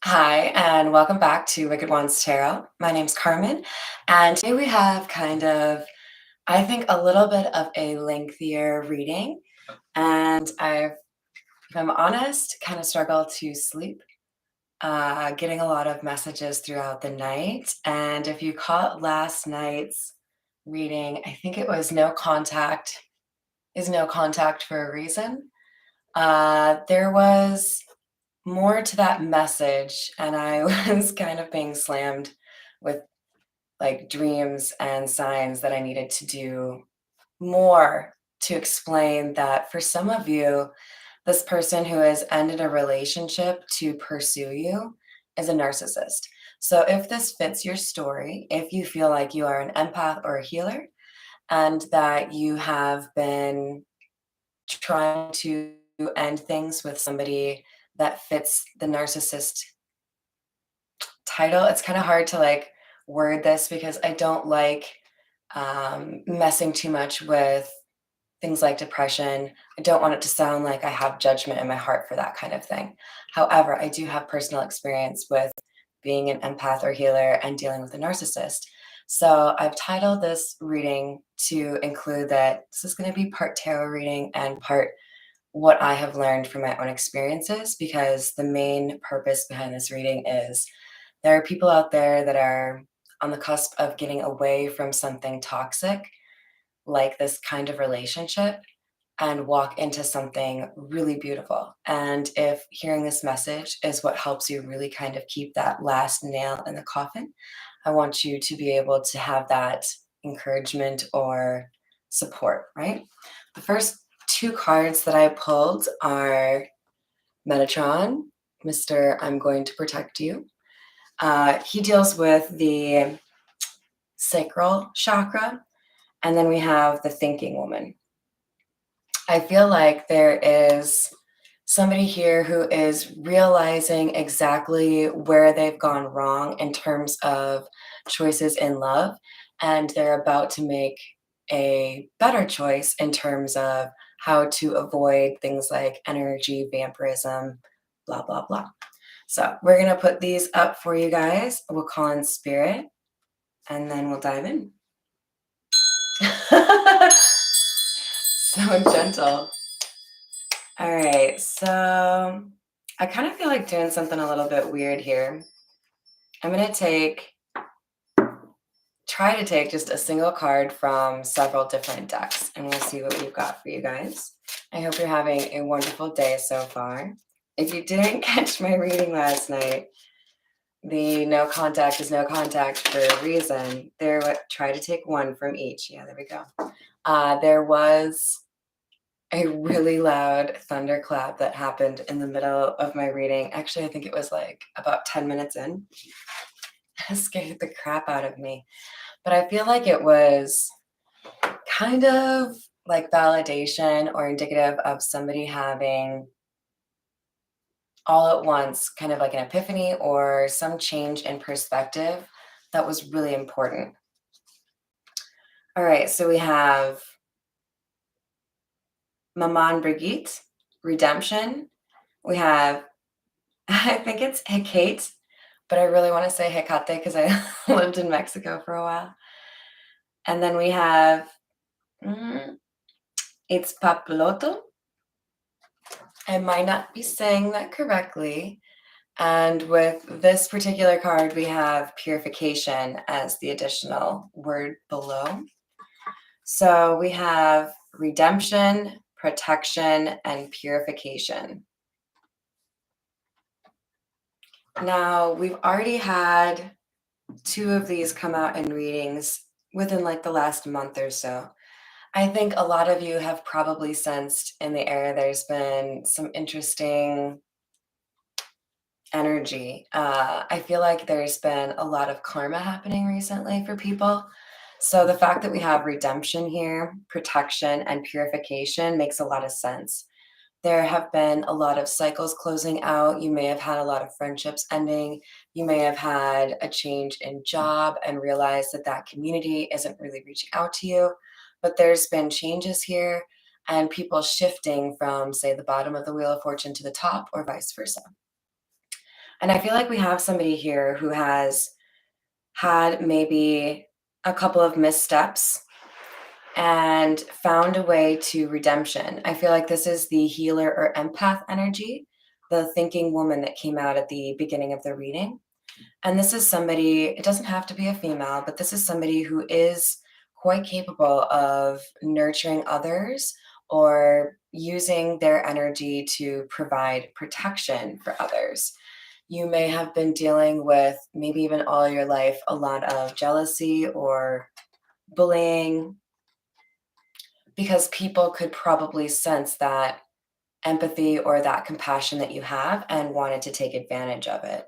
Hi, and welcome back to Wicked Ones Tarot. My name's Carmen, and today we have kind of, I think, a little bit of a lengthier reading. And if I'm honest, kind of struggled to sleep, getting a lot of messages throughout the night. And if you caught last night's reading, I think it was no contact is no contact for a reason. There was more to that message, and I was kind of being slammed with like dreams and signs that I needed to do more to explain that for some of you, this person who has ended a relationship to pursue you is a narcissist. So if this fits your story, if you feel like you are an empath or a healer and that you have been trying to end things with somebody that fits the narcissist title, it's kind of hard to like word this because I don't like messing too much with things like depression. I don't want it to sound like I have judgment in my heart for that kind of thing. However, I do have personal experience with being an empath or healer and dealing with a narcissist. So I've titled this reading to include that this is going to be part tarot reading and part what I have learned from my own experiences, because the main purpose behind this reading is there are people out there that are on the cusp of getting away from something toxic, like this kind of relationship, and walk into something really beautiful. And if hearing this message is what helps you really kind of keep that last nail in the coffin, I want you to be able to have that encouragement or support, right? The first two cards that I pulled are Metatron, Mr. I'm going to protect you. He deals with the sacral chakra, and then we have the thinking woman. I feel like there is somebody here who is realizing exactly where they've gone wrong in terms of choices in love, and they're about to make a better choice in terms of how to avoid things like energy vampirism, blah, blah, blah. So we're going to put these up for you guys. We'll call in spirit, and then we'll dive in. So gentle. All right, so I kind of feel like doing something a little bit weird here. I'm going to try to take just a single card from several different decks, and we'll see what we've got for you guys. I hope you're having a wonderful day so far. If you didn't catch my reading last night, the no contact is no contact for a reason. Try to take one from each. Yeah, there we go. There was a really loud thunderclap that happened in the middle of my reading. Actually, I think it was like about 10 minutes in. It scared the crap out of me. But I feel like it was kind of like validation or indicative of somebody having all at once kind of like an epiphany or some change in perspective that was really important. All right, so we have Maman Brigitte, Redemption. We have, I think it's Hecate, but I really want to say Hecate because I lived in Mexico for a while. And then we have, it's Paploto. I might not be saying that correctly. And with this particular card, we have purification as the additional word below. So we have redemption, protection, and purification. Now, we've already had two of these come out in readings within like the last month or so. I think a lot of you have probably sensed in the air there's been some interesting energy. I feel like there's been a lot of karma happening recently for people. So the fact that we have redemption here, protection, and purification makes a lot of sense. There have been a lot of cycles closing out. You may have had a lot of friendships ending. You may have had a change in job and realized that that community isn't really reaching out to you. But there's been changes here and people shifting from, say, the bottom of the Wheel of Fortune to the top or vice versa. And I feel like we have somebody here who has had maybe a couple of missteps and found a way to redemption. I feel like this is the healer or empath energy, the thinking woman that came out at the beginning of the reading. And this is somebody, it doesn't have to be a female, but this is somebody who is quite capable of nurturing others or using their energy to provide protection for others. You may have been dealing with, maybe even all your life, a lot of jealousy or bullying, because people could probably sense that empathy or that compassion that you have and wanted to take advantage of it.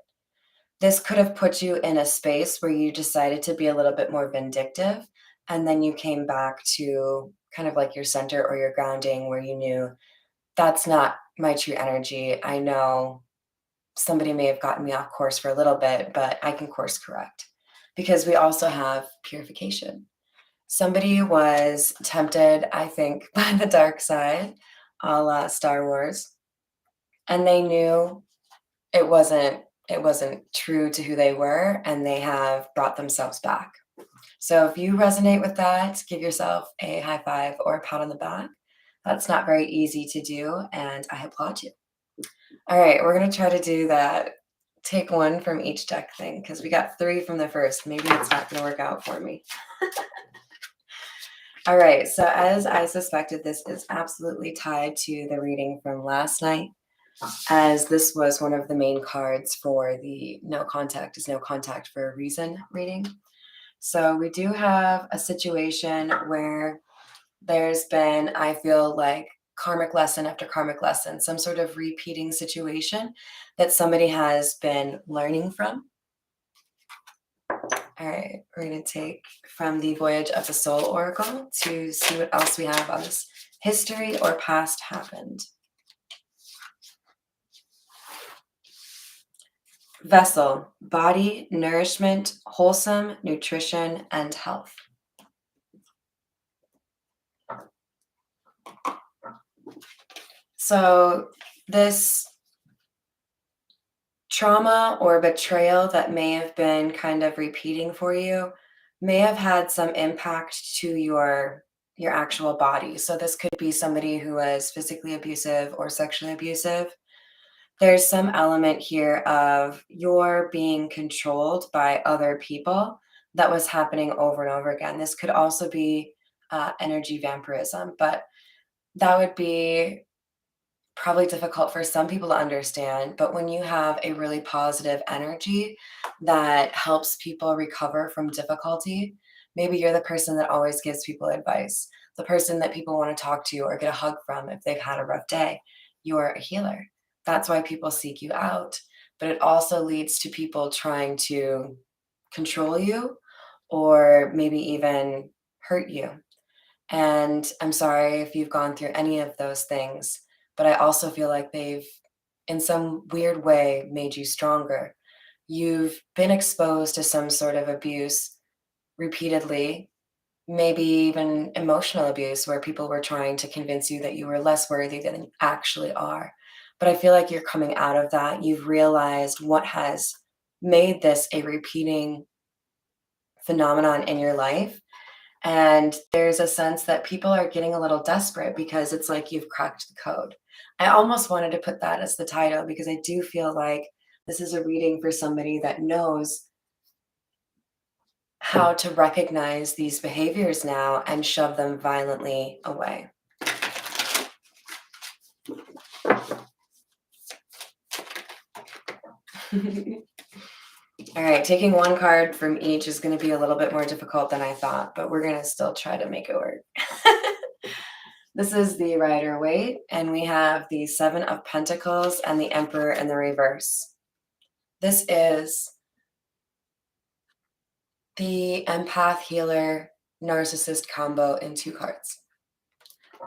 This could have put you in a space where you decided to be a little bit more vindictive, and then you came back to kind of like your center or your grounding, where you knew that's not my true energy. I know somebody may have gotten me off course for a little bit, but I can course correct, because we also have purification. Somebody was tempted, I think, by the dark side, a la Star Wars, and they knew it wasn't true to who they were, and they have brought themselves back. So if you resonate with that, give yourself a high five or a pat on the back. That's not very easy to do, and I applaud you. All right, we're going to try to do that. Take one from each deck thing, because we got 3 from the first. Maybe it's not going to work out for me. All right, so as I suspected, this is absolutely tied to the reading from last night, as this was one of the main cards for the no contact is no contact for a reason reading. So we do have a situation where there's been, I feel like, karmic lesson after karmic lesson, some sort of repeating situation that somebody has been learning from. All right, we're going to take from the Voyage of the Soul Oracle to see what else we have on this history or past happened. Vessel, body, nourishment, wholesome, nutrition, and health. So this trauma or betrayal that may have been kind of repeating for you may have had some impact to your actual body. So this could be somebody who was physically abusive or sexually abusive. There's some element here of your being controlled by other people that was happening over and over again. This could also be energy vampirism, but that would be probably difficult for some people to understand. But when you have a really positive energy that helps people recover from difficulty, maybe you're the person that always gives people advice, the person that people want to talk to or get a hug from if they've had a rough day. You're a healer. That's why people seek you out. But it also leads to people trying to control you or maybe even hurt you. And I'm sorry if you've gone through any of those things, but I also feel like they've, in some weird way, made you stronger. You've been exposed to some sort of abuse repeatedly, maybe even emotional abuse, where people were trying to convince you that you were less worthy than you actually are. But I feel like you're coming out of that. You've realized what has made this a repeating phenomenon in your life. And there's a sense that people are getting a little desperate because it's like you've cracked the code. I almost wanted to put that as the title because I do feel like this is a reading for somebody that knows how to recognize these behaviors now and shove them violently away. All right, taking one card from each is going to be a little bit more difficult than I thought, but we're going to still try to make it work. This is the Rider-Waite, and we have the Seven of Pentacles and the Emperor in the reverse. This is the empath healer narcissist combo in 2 cards.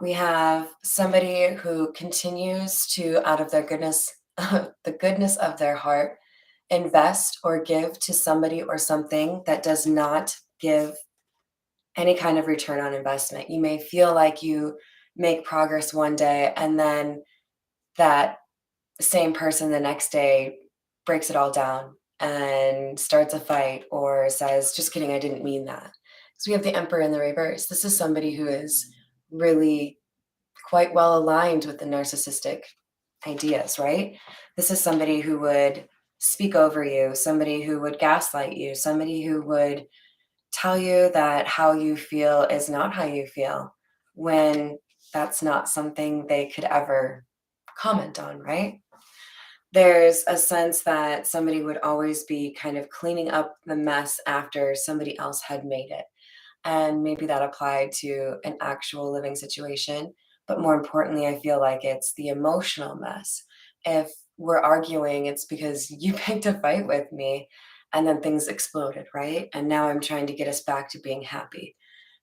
We have somebody who continues to, out of their goodness, the goodness of their heart, invest or give to somebody or something that does not give any kind of return on investment. You may feel like you make progress one day and then that same person the next day breaks it all down and starts a fight or says, just kidding, I didn't mean that. So we have the Emperor in the reverse. This is somebody who is really quite well aligned with the narcissistic ideas, right? This is somebody who would speak over you, somebody who would gaslight you, somebody who would tell you that how you feel is not how you feel when that's not something they could ever comment on, right? There's a sense that somebody would always be kind of cleaning up the mess after somebody else had made it. And maybe that applied to an actual living situation. But more importantly, I feel like it's the emotional mess. If we're arguing, it's because you picked a fight with me and then things exploded, right? And now I'm trying to get us back to being happy.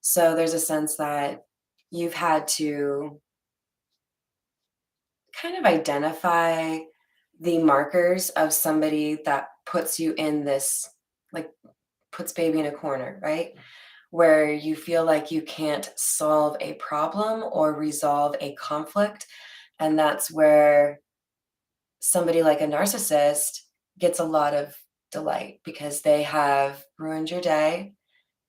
So there's a sense that you've had to kind of identify the markers of somebody that puts you in this, like, puts baby in a corner, right? Where you feel like you can't solve a problem or resolve a conflict. And that's where somebody like a narcissist gets a lot of delight because they have ruined your day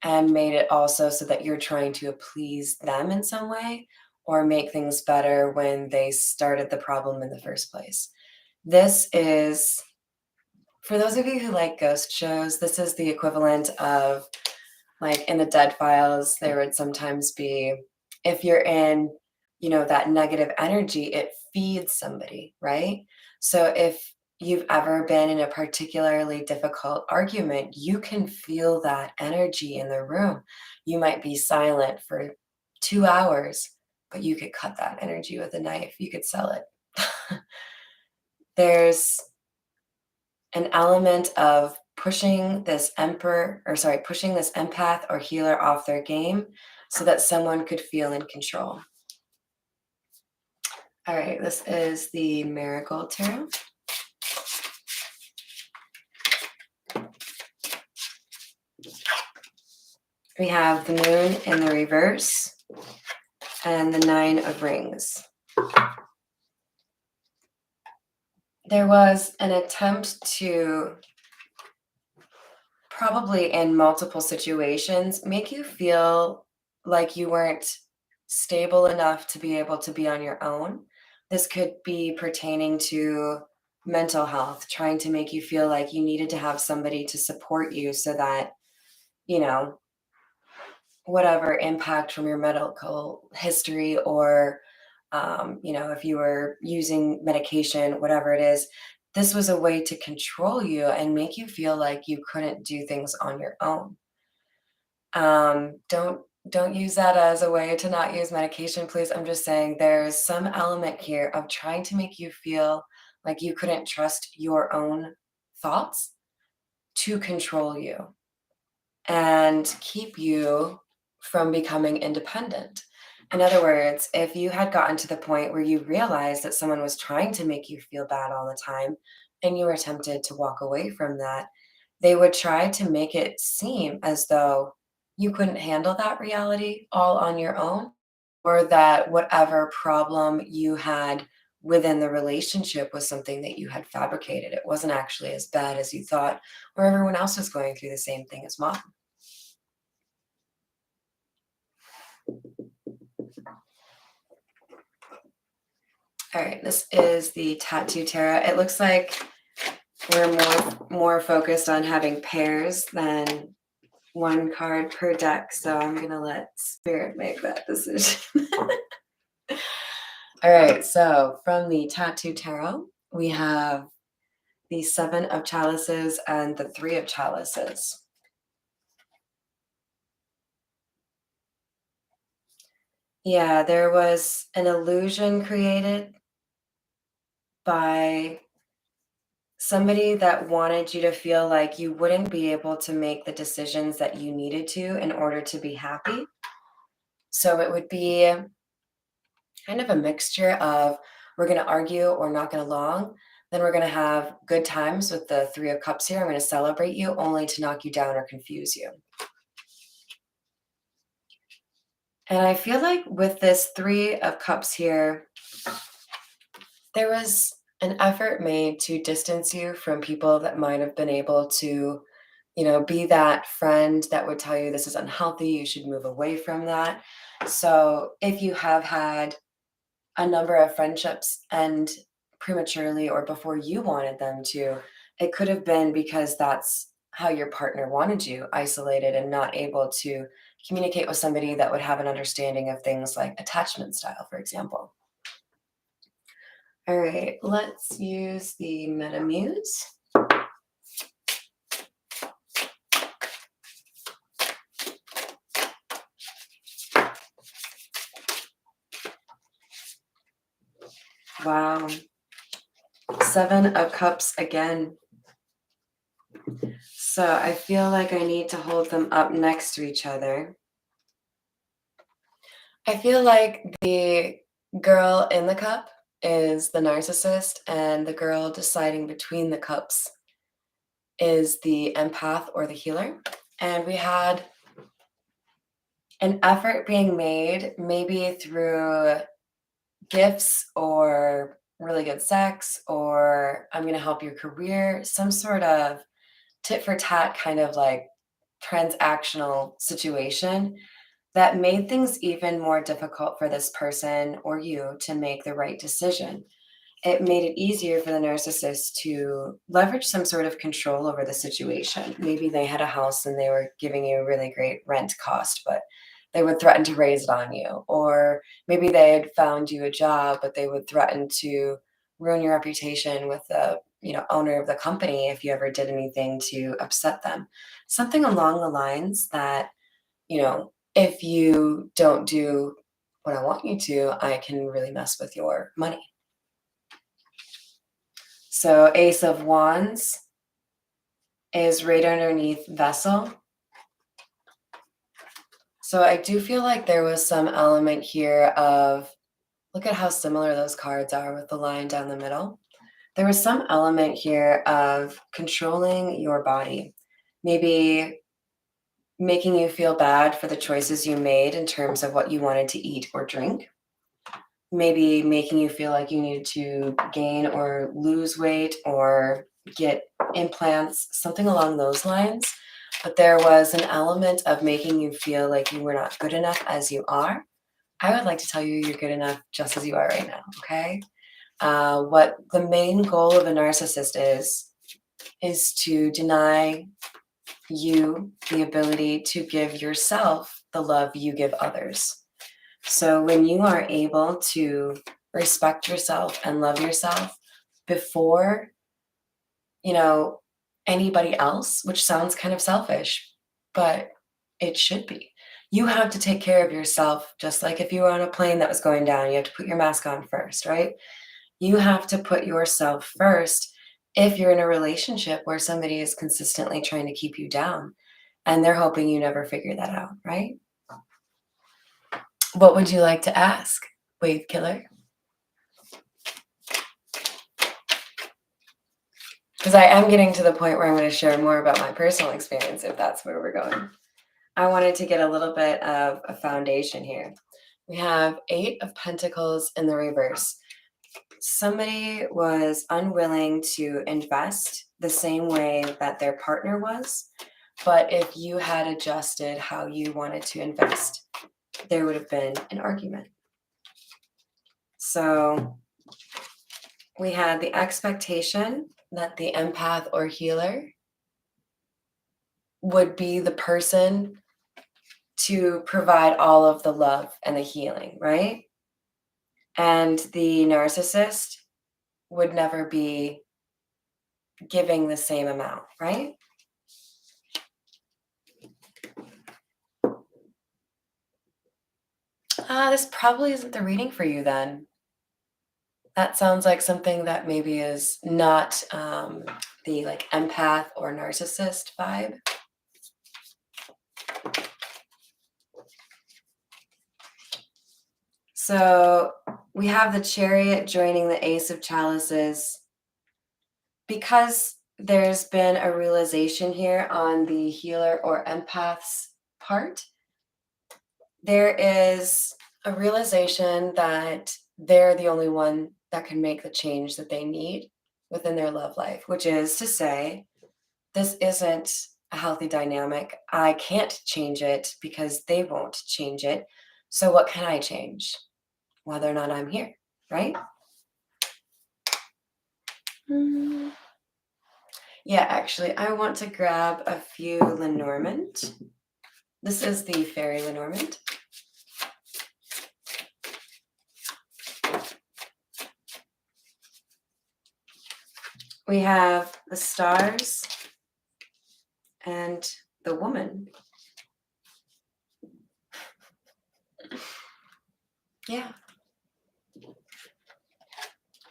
and made it also so that you're trying to appease them in some way or make things better when they started the problem in the first place. This is, for those of you who like ghost shows, this is the equivalent of, like, in the Dead Files, there would sometimes be, if you're in, that negative energy, it feeds somebody, right? So if you've ever been in a particularly difficult argument, you can feel that energy in the room. You might be silent for 2 hours, but you could cut that energy with a knife. You could sell it. There's an element of pushing this empath or healer off their game so that someone could feel in control. All right, this is the Marigold Tarot. We have the Moon in the reverse and the Nine of Rings. There was an attempt to, probably in multiple situations, make you feel like you weren't stable enough to be able to be on your own. This could be pertaining to mental health, trying to make you feel like you needed to have somebody to support you so that, you know, whatever impact from your medical history or, if you were using medication, whatever it is, this was a way to control you and make you feel like you couldn't do things on your own. Don't use that as a way to not use medication, please. I'm just saying there's some element here of trying to make you feel like you couldn't trust your own thoughts to control you and keep you from becoming independent. In other words, if you had gotten to the point where you realized that someone was trying to make you feel bad all the time and you were tempted to walk away from that, they would try to make it seem as though you couldn't handle that reality all on your own, or that whatever problem you had within the relationship was something that you had fabricated. It wasn't actually as bad as you thought, or everyone else was going through the same thing as mom. All right, this is the Tattoo Tarot. It looks like we're more focused on having pairs than one card per deck, so I'm gonna let Spirit make that decision. All right, so from the Tattoo Tarot, we have the Seven of Chalices and the Three of Chalices. Yeah, there was an illusion created by somebody that wanted you to feel like you wouldn't be able to make the decisions that you needed to in order to be happy. So it would be kind of a mixture of, we're going to argue or not get along, then we're going to have good times with the Three of Cups here. I'm going to celebrate you only to knock you down or confuse you. And I feel like with this Three of Cups here, there was an effort made to distance you from people that might have been able to, be that friend that would tell you this is unhealthy, you should move away from that. So if you have had a number of friendships end prematurely or before you wanted them to, it could have been because that's how your partner wanted you, isolated and not able to communicate with somebody that would have an understanding of things like attachment style, for example. All right, let's use the Metamuse. Wow. 7 of Cups again. So I feel like I need to hold them up next to each other. I feel like the girl in the cup is the narcissist, and the girl deciding between the cups is the empath or the healer. And we had an effort being made, maybe through gifts or really good sex, or I'm going to help your career, some sort of tit for tat kind of like transactional situation that made things even more difficult for this person or you to make the right decision. It made it easier for the narcissist to leverage some sort of control over the situation. Maybe they had a house and they were giving you a really great rent cost, but they would threaten to raise it on you. Or maybe they had found you a job, but they would threaten to ruin your reputation with the owner of the company if you ever did anything to upset them. Something along the lines that, if you don't do what I want you to, I can really mess with your money. So Ace of Wands is right underneath Vessel. So I do feel like there was some element here of, look at how similar those cards are with the line down the middle. There was some element here of controlling your body, maybe making you feel bad for the choices you made in terms of what you wanted to eat or drink, maybe making you feel like you needed to gain or lose weight or get implants, something along those lines. But there was an element of making you feel like you were not good enough as you are. I would like to tell you you're good enough just as you are right now, okay? What the main goal of a narcissist is to deny you the ability to give yourself the love you give others. So when you are able to respect yourself and love yourself before, anybody else, which sounds kind of selfish, but it should be. You have to take care of yourself, just like if you were on a plane that was going down, you have to put your mask on first, right? You have to put yourself first if you're in a relationship where somebody is consistently trying to keep you down and they're hoping you never figure that out, right? What would you like to ask, Wave Killer? Because I am getting to the point where I'm going to share more about my personal experience, if that's where we're going. I wanted to get a little bit of a foundation here. We have 8 of Pentacles in the reverse. Somebody was unwilling to invest the same way that their partner was, but if you had adjusted how you wanted to invest, there would have been an argument. So we had the expectation that the empath or healer would be the person to provide all of the love and the healing, right? And the narcissist would never be giving the same amount, right? This probably isn't the reading for you then. That sounds like something that maybe is not the like empath or narcissist vibe. So we have the Chariot joining the Ace of Chalices. Because there's been a realization here on the healer or empath's part, there is a realization that they're the only one that can make the change that they need within their love life, which is to say, this isn't a healthy dynamic. I can't change it because they won't change it. So what can I change? Whether or not I'm here, right? Yeah, actually, I want to grab a few Lenormand. This is the Fairy Lenormand. We have the stars and the woman. Yeah.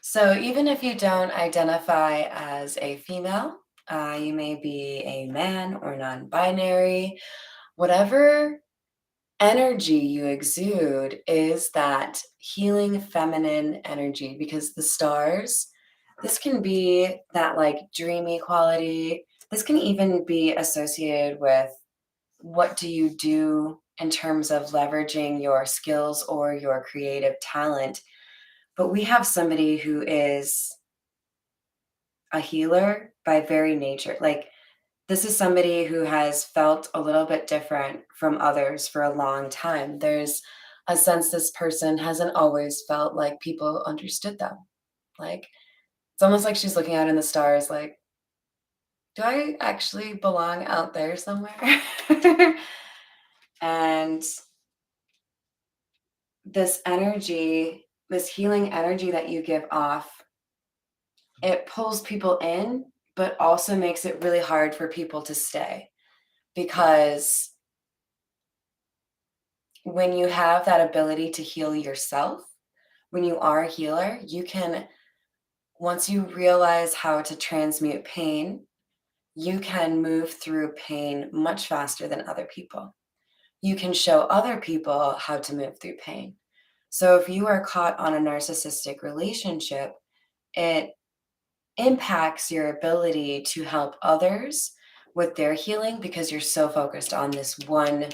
So even if you don't identify as a female, you may be a man or non-binary, whatever energy you exude is that healing feminine energy, because the stars, this can be that like dreamy quality. This can even be associated with what do you do in terms of leveraging your skills or your creative talent. But we have somebody who is a healer by very nature. Like, this is somebody who has felt a little bit different from others for a long time. There's a sense this person hasn't always felt like people understood them. Like, it's almost like she's looking out in the stars, like, do I actually belong out there somewhere? And this energy, this healing energy that you give off, it pulls people in, but also makes it really hard for people to stay. Because when you have that ability to heal yourself, when you are a healer, you can, once you realize how to transmute pain, you can move through pain much faster than other people. You can show other people how to move through pain. So if you are caught on a narcissistic relationship, it impacts your ability to help others with their healing because you're so focused on this one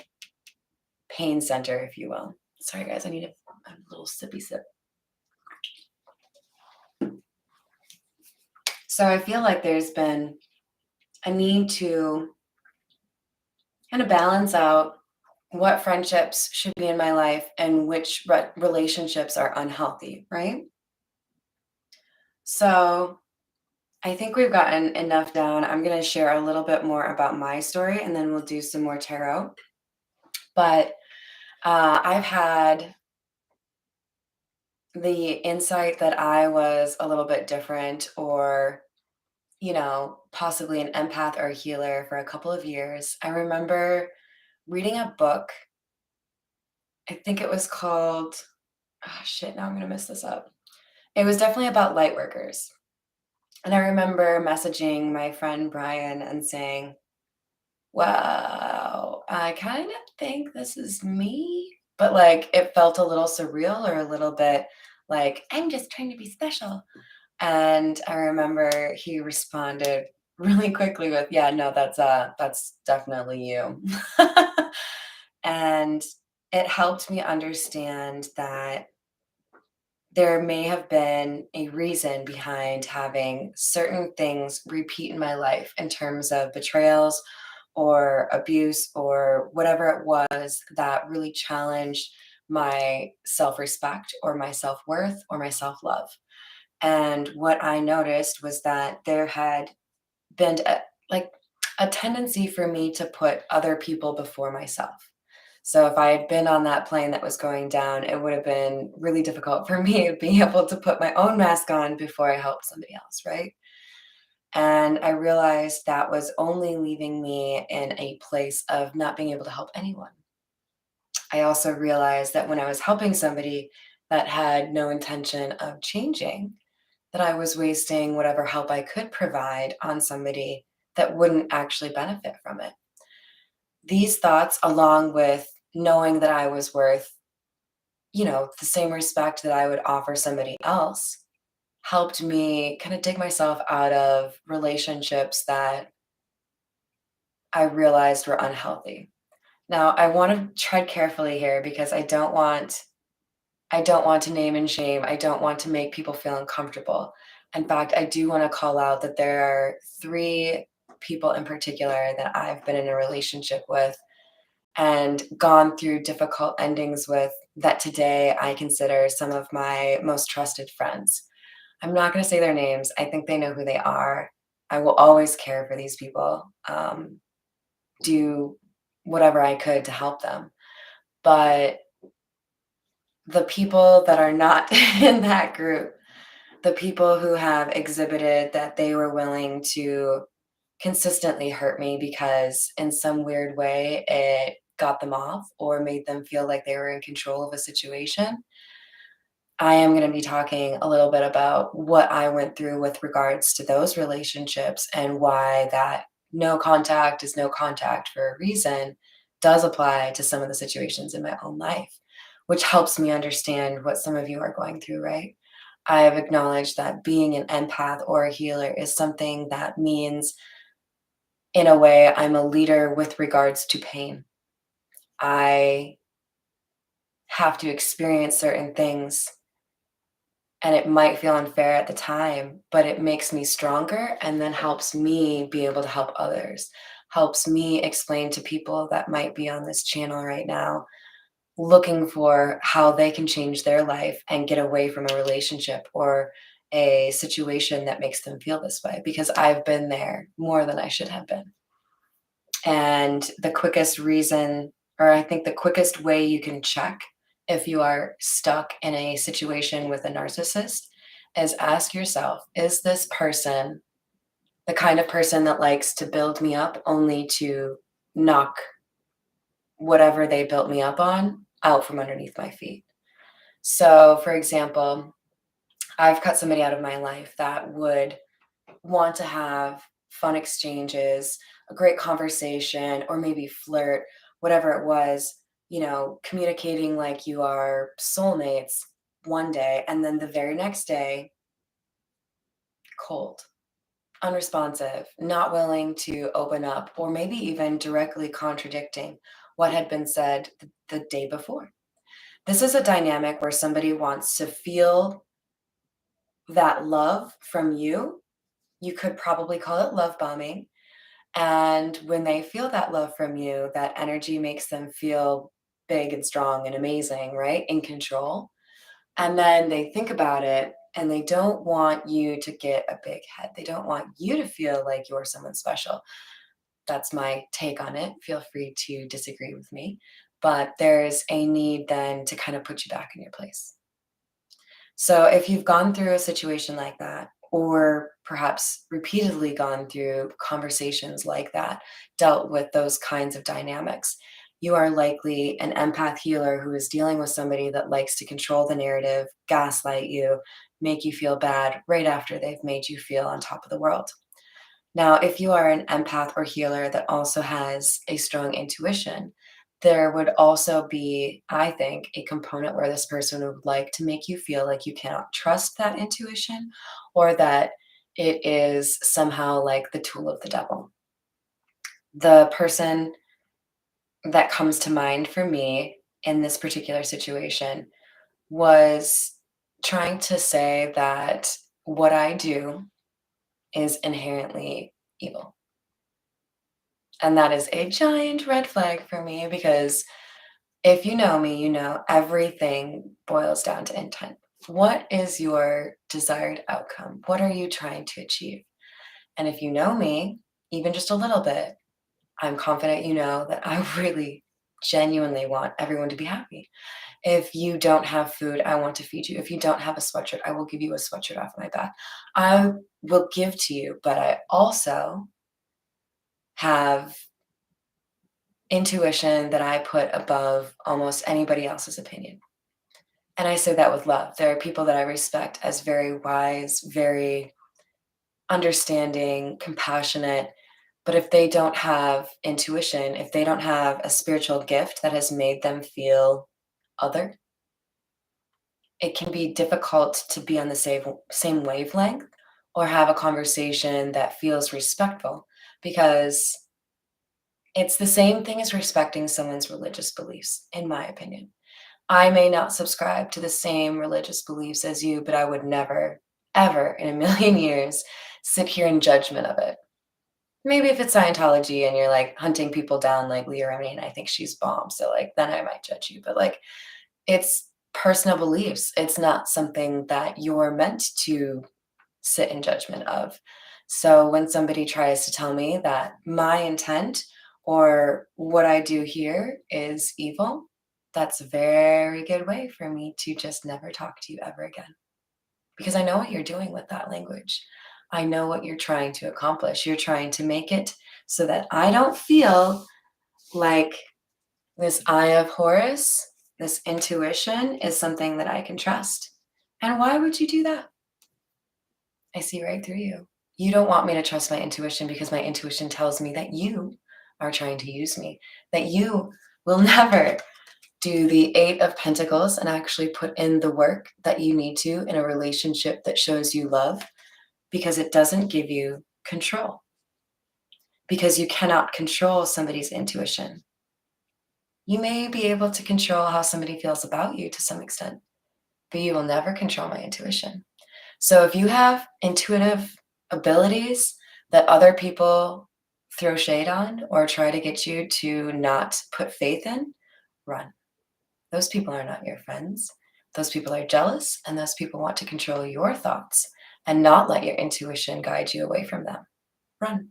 pain center, if you will. Sorry, guys, I need a little sippy sip. So I feel like there's been a need to kind of balance out what friendships should be in my life and which relationships are unhealthy, right? So I think we've gotten enough down. I'm going to share a little bit more about my story and then we'll do some more tarot. But I've had the insight that I was a little bit different, or, you know, possibly an empath or a healer for a couple of years. I remember reading a book. I think it was called, oh shit, now I'm going to mess this up. It was definitely about light workers. And I remember messaging my friend Brian and saying, wow, I kind of think this is me. But like it felt a little surreal or a little bit like, I'm just trying to be special. And I remember he responded really quickly with, yeah, no, that's definitely you. And it helped me understand that there may have been a reason behind having certain things repeat in my life in terms of betrayals or abuse or whatever it was that really challenged my self-respect or my self-worth or my self-love. And what I noticed was that there had been a tendency for me to put other people before myself. So if I had been on that plane that was going down, it would have been really difficult for me to be able to put my own mask on before I helped somebody else, right? And I realized that was only leaving me in a place of not being able to help anyone. I also realized that when I was helping somebody that had no intention of changing, that I was wasting whatever help I could provide on somebody that wouldn't actually benefit from it. These thoughts, along with knowing that I was worth, you know, the same respect that I would offer somebody else, helped me kind of dig myself out of relationships that I realized were unhealthy. Now, I want to tread carefully here because I don't want I don't want to name and shame. I don't want to make people feel uncomfortable. In fact, I do want to call out that there are 3 people in particular that I've been in a relationship with and gone through difficult endings with that today I consider some of my most trusted friends. I'm not going to say their names. I think they know who they are. I will always care for these people, do whatever I could to help them. But the people that are not in that group, the people who have exhibited that they were willing to consistently hurt me because in some weird way it got them off or made them feel like they were in control of a situation. I am going to be talking a little bit about what I went through with regards to those relationships and why that no contact is no contact for a reason does apply to some of the situations in my own life, which helps me understand what some of you are going through, right? I have acknowledged that being an empath or a healer is something that means, in a way, I'm a leader with regards to pain. I have to experience certain things and it might feel unfair at the time, but it makes me stronger and then helps me be able to help others, helps me explain to people that might be on this channel right now looking for how they can change their life and get away from a relationship or a situation that makes them feel this way, because I've been there more than I should have been. And the quickest reason, or I think the quickest way you can check if you are stuck in a situation with a narcissist is ask yourself, is this person the kind of person that likes to build me up only to knock whatever they built me up on out from underneath my feet? So, for example, I've cut somebody out of my life that would want to have fun exchanges, a great conversation, or maybe flirt, whatever it was, communicating like you are soulmates one day, and then the very next day, cold, unresponsive, not willing to open up, or maybe even directly contradicting what had been said the day before. This is a dynamic where somebody wants to feel that love from you. You could probably call it love bombing. And when they feel that love from you, that energy makes them feel big and strong and amazing, right? In control. And then they think about it and they don't want you to get a big head. They don't want you to feel like you're someone special. That's my take on it. Feel free to disagree with me. But there's a need then to kind of put you back in your place. So if you've gone through a situation like that, or perhaps repeatedly gone through conversations like that, dealt with those kinds of dynamics, you are likely an empath healer who is dealing with somebody that likes to control the narrative, gaslight you, make you feel bad right after they've made you feel on top of the world. Now, if you are an empath or healer that also has a strong intuition, there would also be, I think, a component where this person would like to make you feel like you cannot trust that intuition or that it is somehow like the tool of the devil. The person that comes to mind for me in this particular situation was trying to say that what I do is inherently evil. And that is a giant red flag for me because if you know me, you know everything boils down to intent. What is your desired outcome? What are you trying to achieve? And if you know me, even just a little bit, I'm confident you know that I really genuinely want everyone to be happy. If you don't have food, I want to feed you. If you don't have a sweatshirt, I will give you a sweatshirt off my back. I will give to you, but I also have intuition that I put above almost anybody else's opinion. And I say that with love. There are people that I respect as very wise, very understanding, compassionate. But if they don't have intuition, if they don't have a spiritual gift that has made them feel other, it can be difficult to be on the same wavelength or have a conversation that feels respectful because it's the same thing as respecting someone's religious beliefs, in my opinion. I may not subscribe to the same religious beliefs as you, but I would never, ever in a million years sit here in judgment of it. Maybe if it's Scientology and you're like hunting people down like Leah Remini and I think she's bomb, so like then I might judge you. But like it's personal beliefs. It's not something that you're meant to sit in judgment of. So when somebody tries to tell me that my intent or what I do here is evil, that's a very good way for me to just never talk to you ever again. Because I know what you're doing with that language. I know what you're trying to accomplish. You're trying to make it so that I don't feel like this eye of Horus, this intuition is something that I can trust. And why would you do that? I see right through you. You don't want me to trust my intuition because my intuition tells me that you are trying to use me, that you will never do the Eight of Pentacles and actually put in the work that you need to in a relationship that shows you love because it doesn't give you control. Because you cannot control somebody's intuition. You may be able to control how somebody feels about you to some extent, but you will never control my intuition. So if you have intuitive abilities that other people throw shade on or try to get you to not put faith in, run. Those people are not your friends. Those people are jealous, and those people want to control your thoughts and not let your intuition guide you away from them. Run.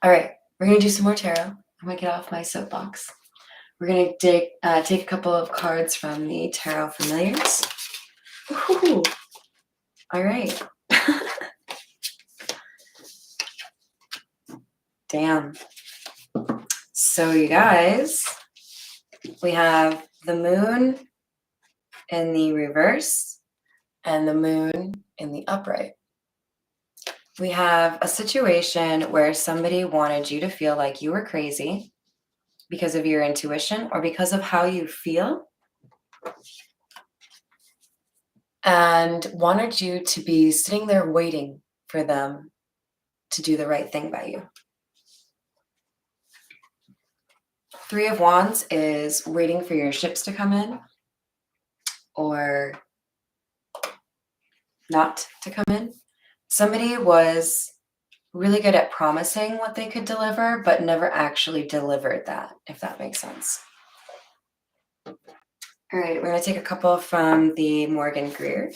All right, we're going to do some more tarot. I'm going to get off my soapbox. We're going to take a couple of cards from the Tarot Familiars. Ooh. All right. Damn. So you guys, we have the moon in the reverse and the moon in the upright. We have a situation where somebody wanted you to feel like you were crazy because of your intuition or because of how you feel, and wanted you to be sitting there waiting for them to do the right thing by you. Three of Wands is waiting for your ships to come in or not to come in. Somebody was really good at promising what they could deliver, but never actually delivered that, if that makes sense. All right, we're going to take a couple from the Morgan Greer.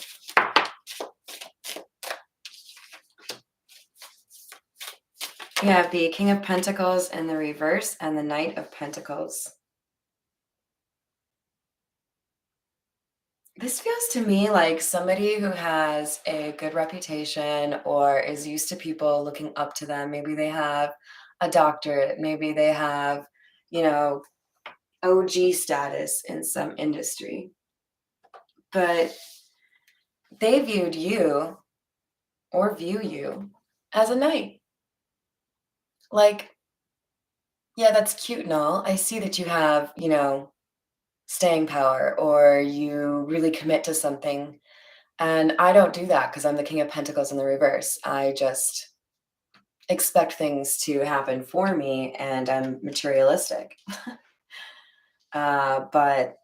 We have the King of Pentacles in the reverse and the Knight of Pentacles. This feels to me like somebody who has a good reputation or is used to people looking up to them. Maybe they have a doctorate. Maybe they have, OG status in some industry. But they viewed you or view you as a knight. Like, yeah, that's cute and all. I see that you have, staying power or you really commit to something. And I don't do that because I'm the King of Pentacles in the reverse. I just expect things to happen for me and I'm materialistic. But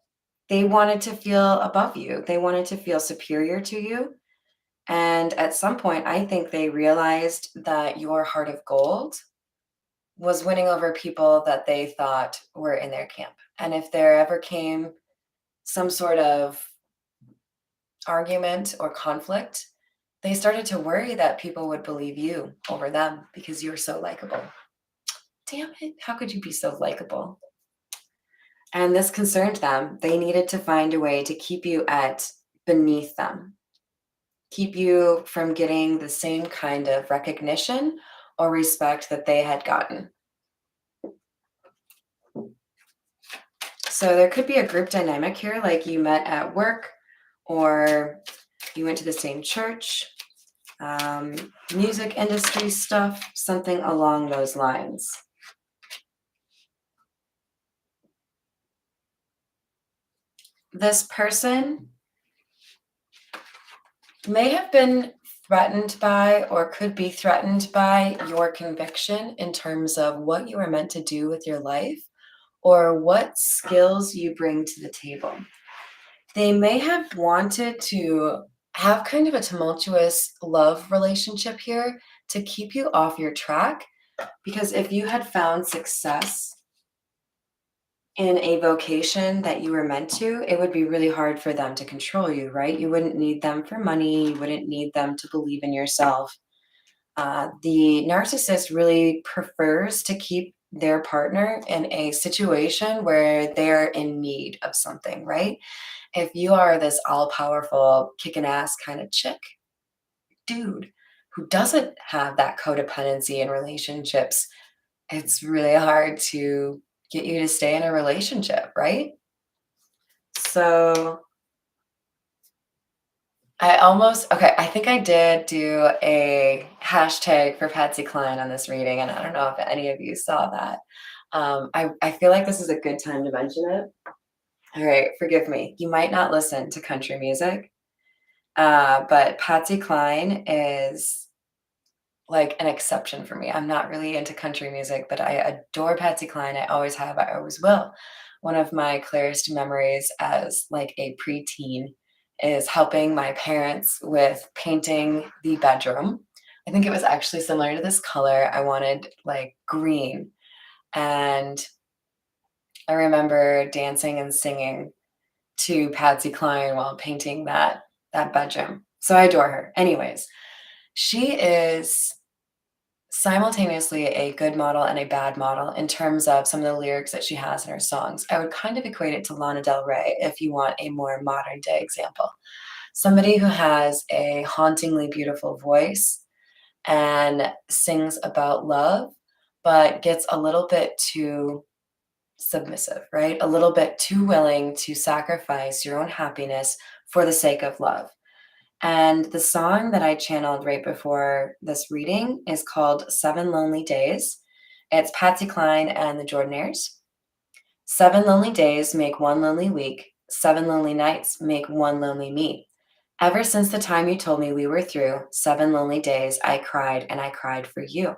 they wanted to feel above you. They wanted to feel superior to you. And at some point, I think they realized that your heart of gold was winning over people that they thought were in their camp. And if there ever came some sort of argument or conflict, they started to worry that people would believe you over them because you're so likable. Damn it, how could you be so likable? And this concerned them. They needed to find a way to keep you at beneath them, keep you from getting the same kind of recognition or respect that they had gotten. So there could be a group dynamic here, like you met at work or you went to the same church, music industry stuff, something along those lines. This person may have been threatened by or could be threatened by your conviction in terms of what you were meant to do with your life or what skills you bring to the table. They may have wanted to have kind of a tumultuous love relationship here to keep you off your track, because if you had found success in a vocation that you were meant to, it would be really hard for them to control you, right? You wouldn't need them for money, you wouldn't need them to believe in yourself. The narcissist really prefers to keep their partner in a situation where they're in need of something, right? If you are this all powerful, kicking ass kind of chick, dude, who doesn't have that codependency in relationships, it's really hard to get you to stay in a relationship, right? So I think I did do a hashtag for Patsy Cline on this reading, and I don't know if any of you saw that. I feel like this is a good time to mention it. All right, forgive me. You might not listen to country music, but Patsy Cline is like an exception for me. I'm not really into country music, but I adore Patsy Cline. I always have, I always will. One of my clearest memories as like a preteen is helping my parents with painting the bedroom. I think it was actually similar to this color. I wanted like green. And I remember dancing and singing to Patsy Cline while painting that bedroom. So I adore her. Anyways, she is simultaneously a good model and a bad model in terms of some of the lyrics that she has in her songs. I would kind of equate it to Lana Del Rey if you want a more modern day example. Somebody who has a hauntingly beautiful voice and sings about love, but gets a little bit too submissive, right? A little bit too willing to sacrifice your own happiness for the sake of love. And the song that I channeled right before this reading is called Seven Lonely Days. It's Patsy Cline and the Jordanaires. 7 lonely days make one lonely week. 7 lonely nights make one lonely me. Ever since the time you told me we were through, 7 lonely days I cried and I cried for you.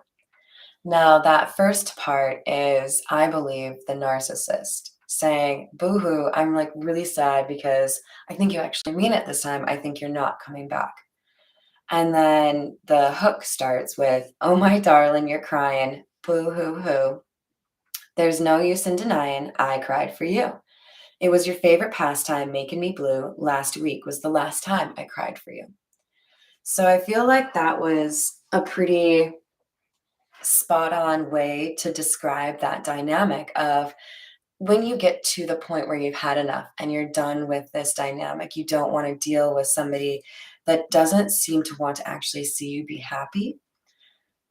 Now, that first part is, I believe, the narcissist saying, boohoo, I'm like really sad because I think you actually mean it this time. I think you're not coming back. And then the hook starts with, oh my darling, you're crying, boo-hoo hoo. There's no use in denying I cried for you. It was your favorite pastime making me blue. Last week was the last time I cried for you. So I feel like that was a pretty spot on way to describe that dynamic of when you get to the point where you've had enough and you're done with this dynamic, you don't want to deal with somebody that doesn't seem to want to actually see you be happy.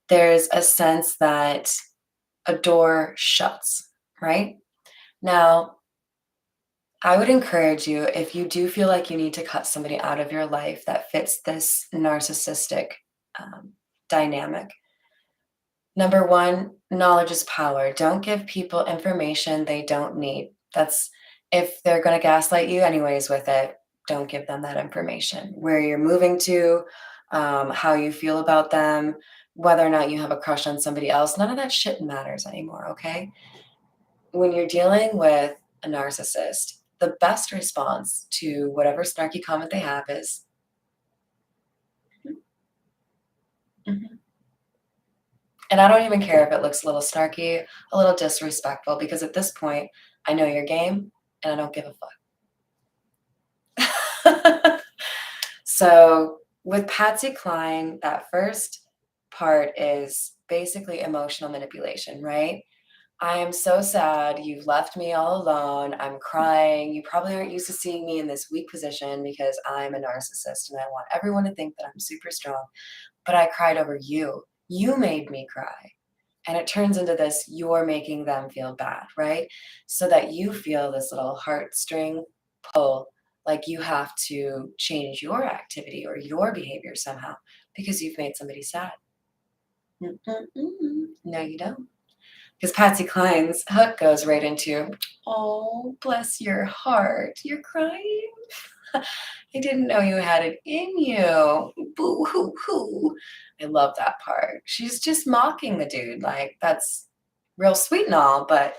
There's a sense that a door shuts, right? Now, I would encourage you, if you do feel like you need to cut somebody out of your life that fits this narcissistic dynamic, number one, knowledge is power. Don't give people information they don't need. That's if they're going to gaslight you anyways with it, don't give them that information. Where you're moving to, how you feel about them, whether or not you have a crush on somebody else, none of that shit matters anymore, okay? When you're dealing with a narcissist, the best response to whatever snarky comment they have is, "Mhm, mhm." And I don't even care if it looks a little snarky, a little disrespectful, because at this point, I know your game and I don't give a fuck. So with Patsy Cline, that first part is basically emotional manipulation, right? I am so sad. You've left me all alone. I'm crying. You probably aren't used to seeing me in this weak position because I'm a narcissist and I want everyone to think that I'm super strong. But I cried over you. You made me cry. And it turns into this, you're making them feel bad, right? So that you feel this little heartstring pull, like you have to change your activity or your behavior somehow because you've made somebody sad. Mm-mm-mm. No, you don't. Because Patsy Cline's hook goes right into, oh, bless your heart. You're crying? I didn't know you had it in you. Boo hoo hoo. I love that part. She's just mocking the dude. Like, that's real sweet and all, but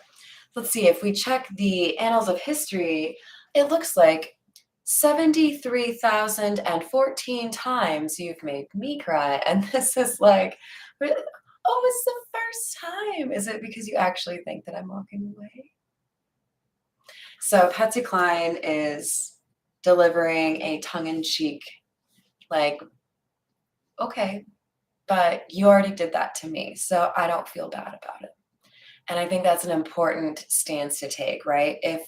let's see, if we check the annals of history, it looks like 73,014 times you've made me cry. And this is like, oh, it's the first time. Is it because you actually think that I'm walking away? So Patsy Cline is delivering a tongue-in-cheek, like, okay, but you already did that to me, so I don't feel bad about it. And I think that's an important stance to take, right? If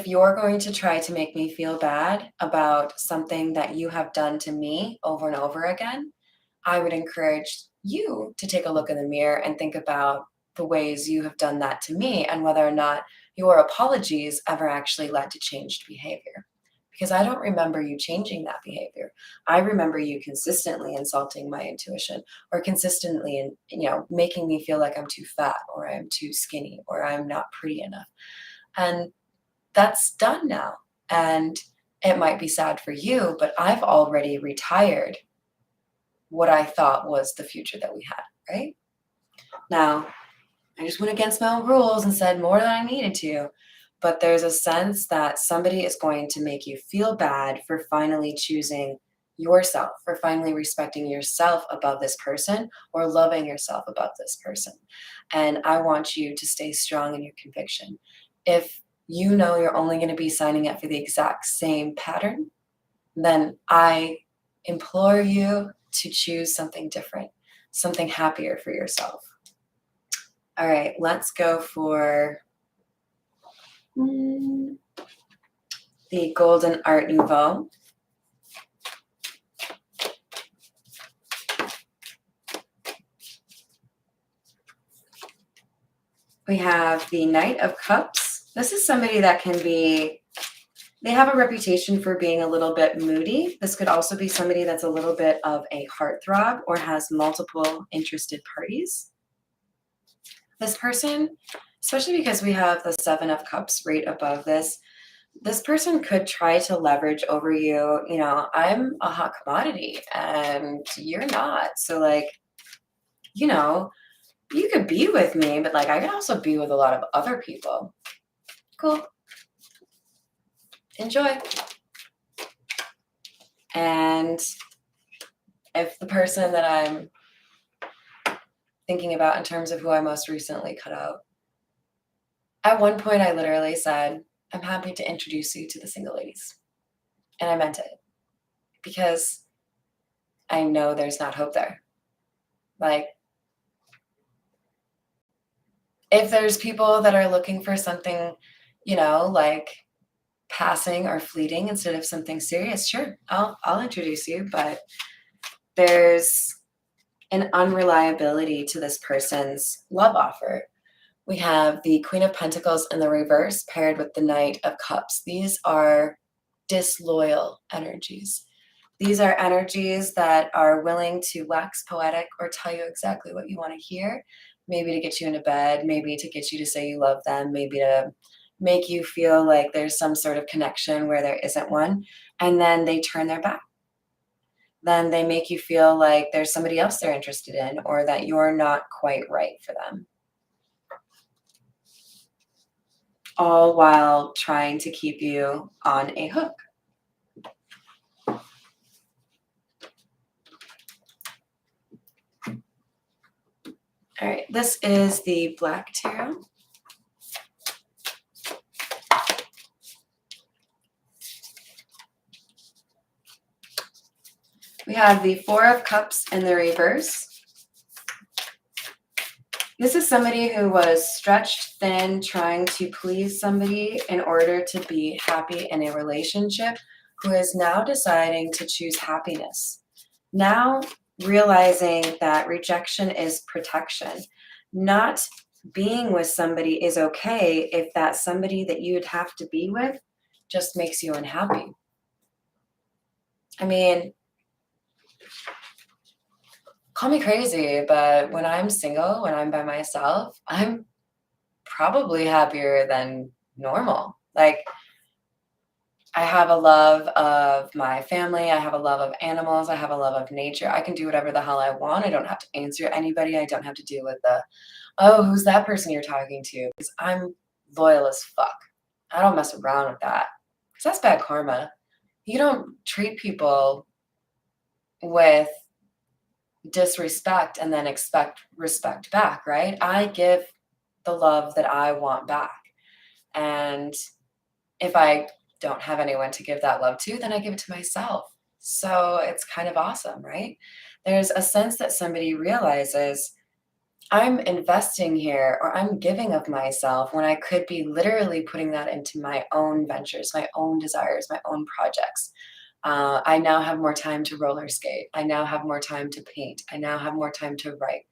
you're going to try to make me feel bad about something that you have done to me over and over again, I would encourage you to take a look in the mirror and think about the ways you have done that to me and whether or not your apologies ever actually led to changed behavior. Because I don't remember you changing that behavior. I remember you consistently insulting my intuition or consistently, making me feel like I'm too fat or I'm too skinny or I'm not pretty enough. And that's done now. And it might be sad for you, but I've already retired what I thought was the future that we had, right? Now, I just went against my own rules and said more than I needed to, but there's a sense that somebody is going to make you feel bad for finally choosing yourself, for finally respecting yourself above this person or loving yourself above this person. And I want you to stay strong in your conviction. If you know you're only going to be signing up for the exact same pattern, then I implore you to choose something different, something happier for yourself. All right, let's go for the Golden Art Nouveau. We have the Knight of Cups. This is somebody that can be, they have a reputation for being a little bit moody. This could also be somebody that's a little bit of a heartthrob or has multiple interested parties. This person, especially because we have the Seven of Cups right above this person could try to leverage over you. I'm a hot commodity and you're not. So you could be with me, but I could also be with a lot of other people. Cool. Enjoy. And if the person that I'm thinking about in terms of who I most recently cut out, at one point I literally said, I'm happy to introduce you to the single ladies. And I meant it because I know there's not hope there. If there's people that are looking for something, passing or fleeting instead of something serious, sure, I'll introduce you, but there's an unreliability to this person's love offer. We have the Queen of Pentacles in the reverse paired with the Knight of Cups. These are disloyal energies. These are energies that are willing to wax poetic or tell you exactly what you want to hear, maybe to get you into bed, maybe to get you to say you love them, maybe to make you feel like there's some sort of connection where there isn't one, and then they turn their back. Then they make you feel like there's somebody else they're interested in or that you're not quite right for them. All while trying to keep you on a hook. All right, this is the Black Tarot. We have the Four of Cups in the reverse. This is somebody who was stretched thin, trying to please somebody in order to be happy in a relationship, who is now deciding to choose happiness. Now realizing that rejection is protection. Not being with somebody is okay if that somebody that you'd have to be with just makes you unhappy. I mean, call me crazy, but when I'm single, when I'm by myself, I'm probably happier than normal. I have a love of my family. I have a love of animals. I have a love of nature. I can do whatever the hell I want. I don't have to answer anybody. I don't have to deal with the, oh, who's that person you're talking to? Because I'm loyal as fuck. I don't mess around with that. Because that's bad karma. You don't treat people with disrespect and then expect respect back, right? I give the love that I want back. And if I don't have anyone to give that love to, then I give it to myself. So it's kind of awesome, right? There's a sense that somebody realizes I'm investing here or I'm giving of myself when I could be literally putting that into my own ventures, my own desires, my own projects. I now have more time to roller skate. I now have more time to paint. I now have more time to write.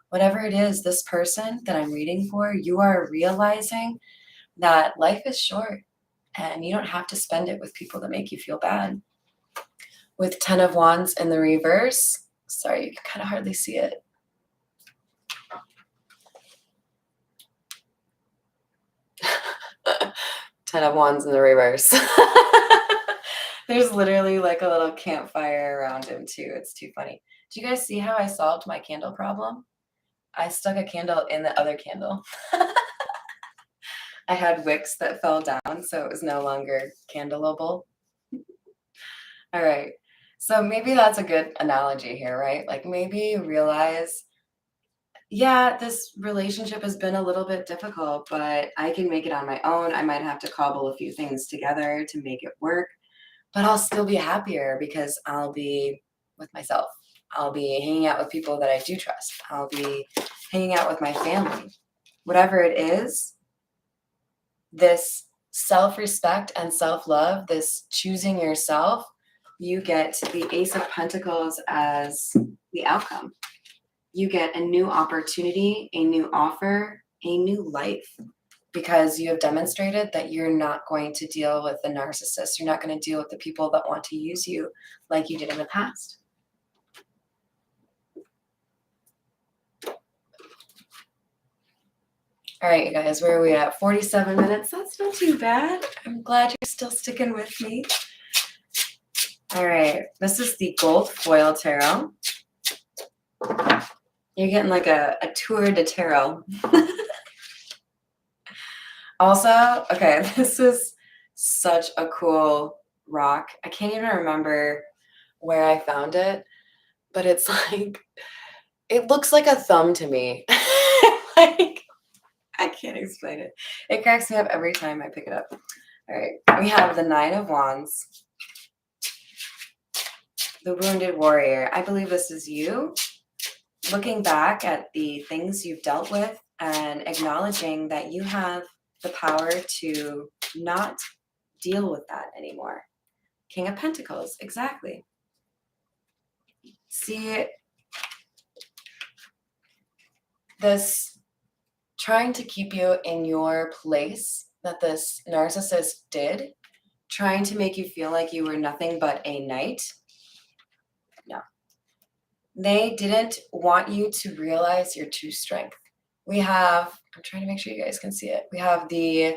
Whatever it is, this person that I'm reading for, you are realizing that life is short and you don't have to spend it with people that make you feel bad. With 10 of Wands in the reverse, sorry, you can kind of hardly see it. Ten of Wands in the reverse. There's literally like a little campfire around him too. It's too funny. Do you guys see how I solved my candle problem? I stuck a candle in the other candle. I had wicks that fell down, so it was no longer candleable. All right. So maybe that's a good analogy here, right? Like maybe you realize, yeah, this relationship has been a little bit difficult, but I can make it on my own. I might have to cobble a few things together to make it work, but I'll still be happier because I'll be with myself. I'll be hanging out with people that I do trust. I'll be hanging out with my family. Whatever it is, this self-respect and self-love, this choosing yourself, you get the Ace of Pentacles as the outcome. You get a new opportunity, a new offer, a new life, because you have demonstrated that you're not going to deal with the narcissist. You're not going to deal with the people that want to use you like you did in the past. All right, you guys, where are we at? 47 minutes. That's not too bad. I'm glad you're still sticking with me. All right, this is the Gold Foil Tarot. You're getting like a tour de tarot. Also, okay, this is such a cool rock. I can't even remember where I found it, but it's like, it looks like a thumb to me. Like, I can't explain it. It cracks me up every time I pick it up. All right, we have the Nine of Wands, the Wounded Warrior. I believe this is you looking back at the things you've dealt with and acknowledging that you have the power to not deal with that anymore. King of Pentacles, exactly. See, this trying to keep you in your place that this narcissist did, trying to make you feel like you were nothing but a knight. No. They didn't want you to realize your true strength. We have, I'm trying to make sure you guys can see it. We have the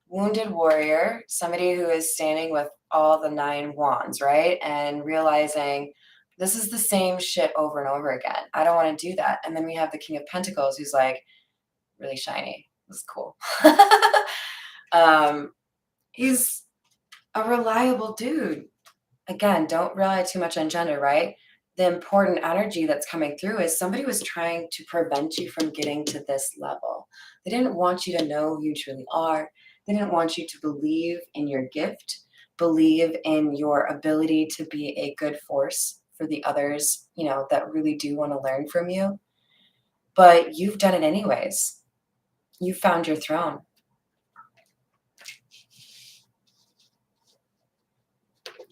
Wounded Warrior, somebody who is standing with all the 9 wands, right? And realizing this is the same shit over and over again. I don't want to do that. And then we have the King of Pentacles who's like really shiny. This is cool. He's a reliable dude. Again, don't rely too much on gender, right? The important energy that's coming through is somebody was trying to prevent you from getting to this level. They didn't want you to know who you truly are. They didn't want you to believe in your gift, believe in your ability to be a good force for the others, you know, that really do want to learn from you. But you've done it anyways. You found your throne.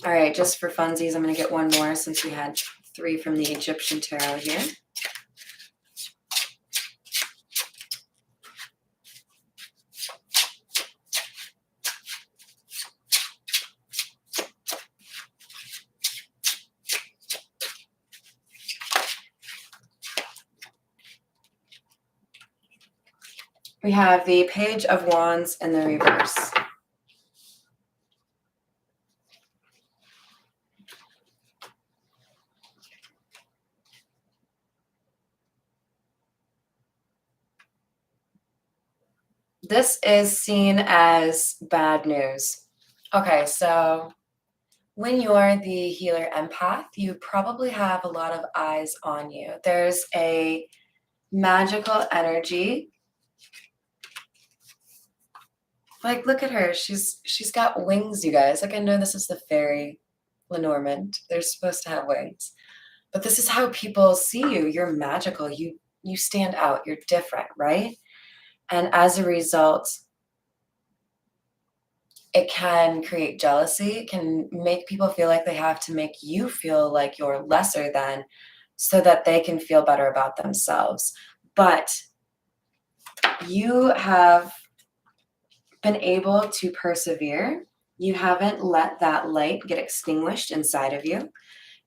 All right, just for funsies, I'm going to get one more since we had 3 from the Egyptian tarot here. We have the Page of Wands in the reverse. This is seen as bad news. Okay, so when you're the healer empath, you probably have a lot of eyes on you. There's a magical energy. Like, look at her. She's got wings, you guys. Like, I know this is the fairy Lenormand. They're supposed to have wings. But this is how people see you. You're magical. You stand out. You're different, right? And as a result, it can create jealousy. It can make people feel like they have to make you feel like you're lesser than so that they can feel better about themselves. But you have been able to persevere. You haven't let that light get extinguished inside of you.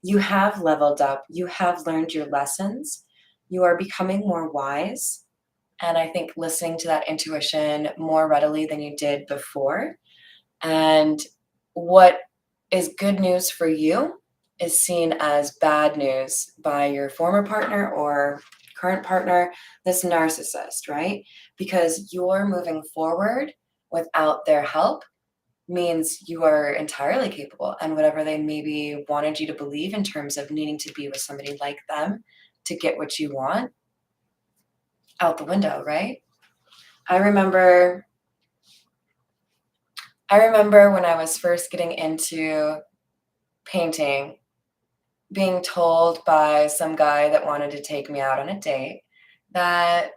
You have leveled up. You have learned your lessons. You are becoming more wise. And I think listening to that intuition more readily than you did before. And what is good news for you is seen as bad news by your former partner or current partner, this narcissist, right? Because you're moving forward without their help means you are entirely capable, and whatever they maybe wanted you to believe in terms of needing to be with somebody like them to get what you want, out the window, right? I remember when I was first getting into painting, being told by some guy that wanted to take me out on a date that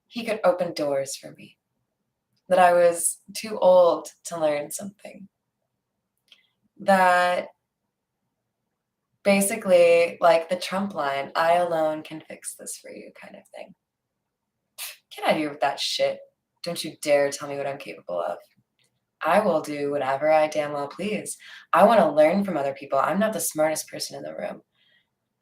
he could open doors for me, that I was too old to learn something, that basically, like the Trump line, I alone can fix this for you kind of thing. Get out of here with that shit. Don't you dare tell me what I'm capable of. I will do whatever I damn well please. I want to learn from other people. I'm not the smartest person in the room.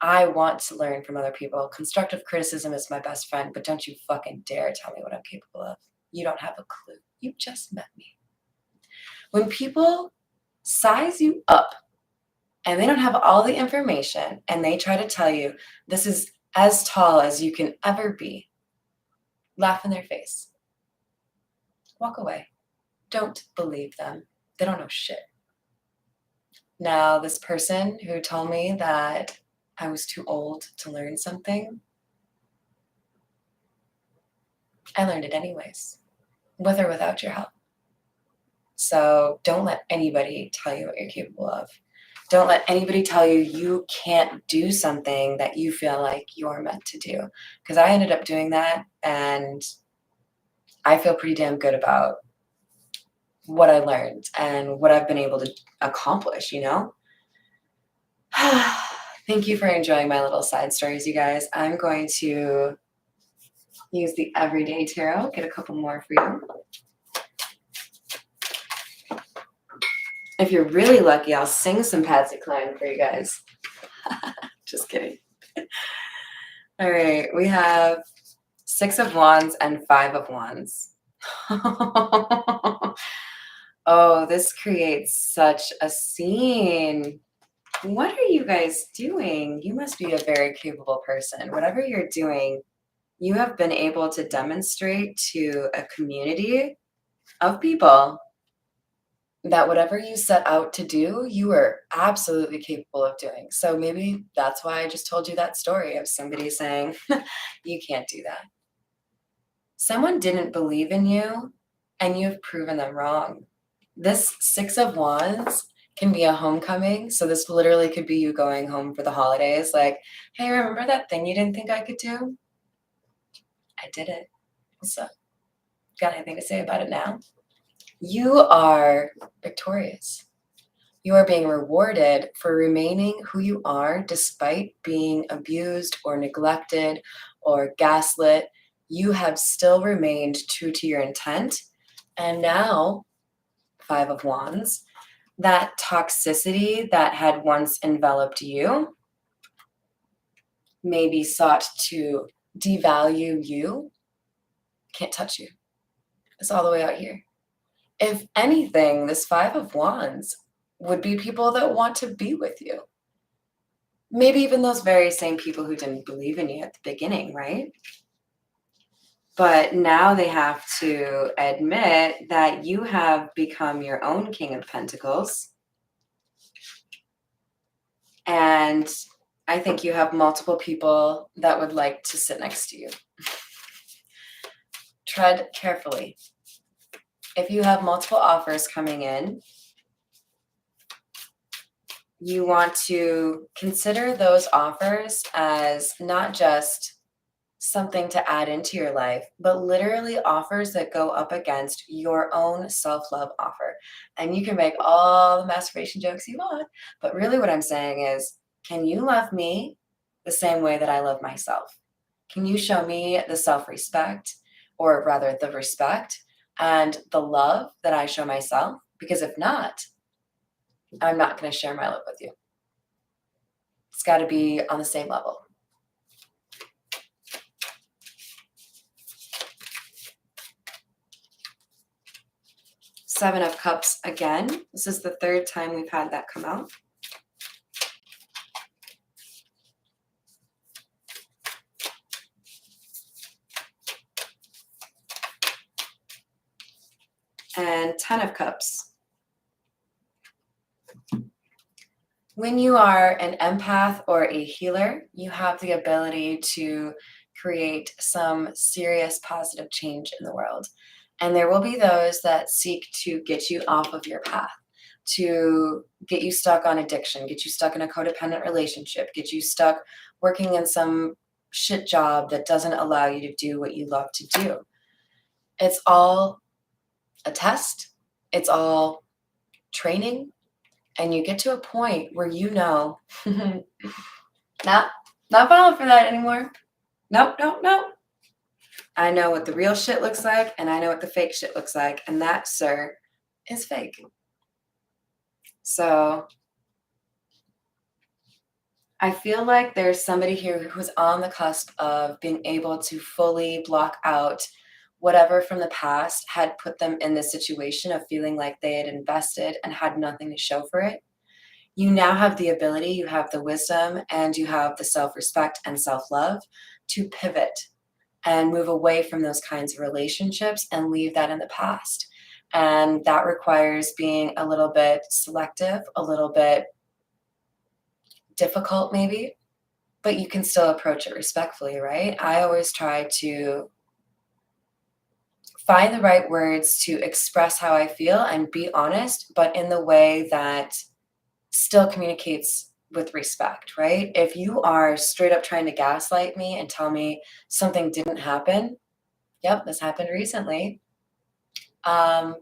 I want to learn from other people. Constructive criticism is my best friend, but don't you fucking dare tell me what I'm capable of. You don't have a clue. You just met me. When people size you up and they don't have all the information and they try to tell you this is as tall as you can ever be, laugh in their face. Walk away. Don't believe them. They don't know shit. Now, this person who told me that I was too old to learn something, I learned it anyways, with or without your help. So don't let anybody tell you what you're capable of. Don't let anybody tell you you can't do something that you feel like you're meant to do. Because I ended up doing that, and I feel pretty damn good about what I learned and what I've been able to accomplish, you know? Thank you for enjoying my little side stories, you guys. I'm going to use the Everyday Tarot, get a couple more for you. If you're really lucky, I'll sing some Patsy Cline for you guys. Just kidding. All right, we have 6 of Wands and 5 of Wands. Oh, this creates such a scene. What are you guys doing? You must be a very capable person. Whatever you're doing, you have been able to demonstrate to a community of people that whatever you set out to do, you are absolutely capable of doing. So maybe that's why I just told you that story of somebody saying, you can't do that. Someone didn't believe in you, and you've proven them wrong. This 6 of Wands can be a homecoming. So this literally could be you going home for the holidays. Like, hey, remember that thing you didn't think I could do? I did it. So, got anything to say about it now? You are victorious. You are being rewarded for remaining who you are despite being abused or neglected or gaslit. You have still remained true to your intent. And now, 5 of Wands, that toxicity that had once enveloped you, maybe sought to devalue you, can't touch you. It's all the way out here. If anything, this 5 of Wands would be people that want to be with you. Maybe even those very same people who didn't believe in you at the beginning, right? But now they have to admit that you have become your own King of Pentacles. And I think you have multiple people that would like to sit next to you. Tread carefully. If you have multiple offers coming in, you want to consider those offers as not just something to add into your life, but literally offers that go up against your own self-love offer. And you can make all the masturbation jokes you want, but really what I'm saying is, can you love me the same way that I love myself? Can you show me the self-respect, or rather the respect and the love that I show myself? Because if not, I'm not going to share my love with you. It's got to be on the same level. Seven of Cups again. This is the third time we've had that come out. And Ten of Cups. When you are an empath or a healer, you have the ability to create some serious positive change in the world. And there will be those that seek to get you off of your path, to get you stuck on addiction, get you stuck in a codependent relationship, get you stuck working in some shit job that doesn't allow you to do what you love to do. It's all a test. It's all training. And you get to a point where you know, not falling for that anymore. Nope. I know what the real shit looks like, and I know what the fake shit looks like, and that, sir, is fake. So I feel like there's somebody here who's on the cusp of being able to fully block out whatever from the past had put them in this situation of feeling like they had invested and had nothing to show for it. You now have the ability, you have the wisdom, and you have the self-respect and self-love to pivot and move away from those kinds of relationships and leave that in the past. And that requires being a little bit selective, a little bit difficult maybe, but you can still approach it respectfully, right? I always try to find the right words to express how I feel and be honest, but in the way that still communicates with respect, right? If you are straight up trying to gaslight me and tell me something didn't happen, yep, this happened recently. No,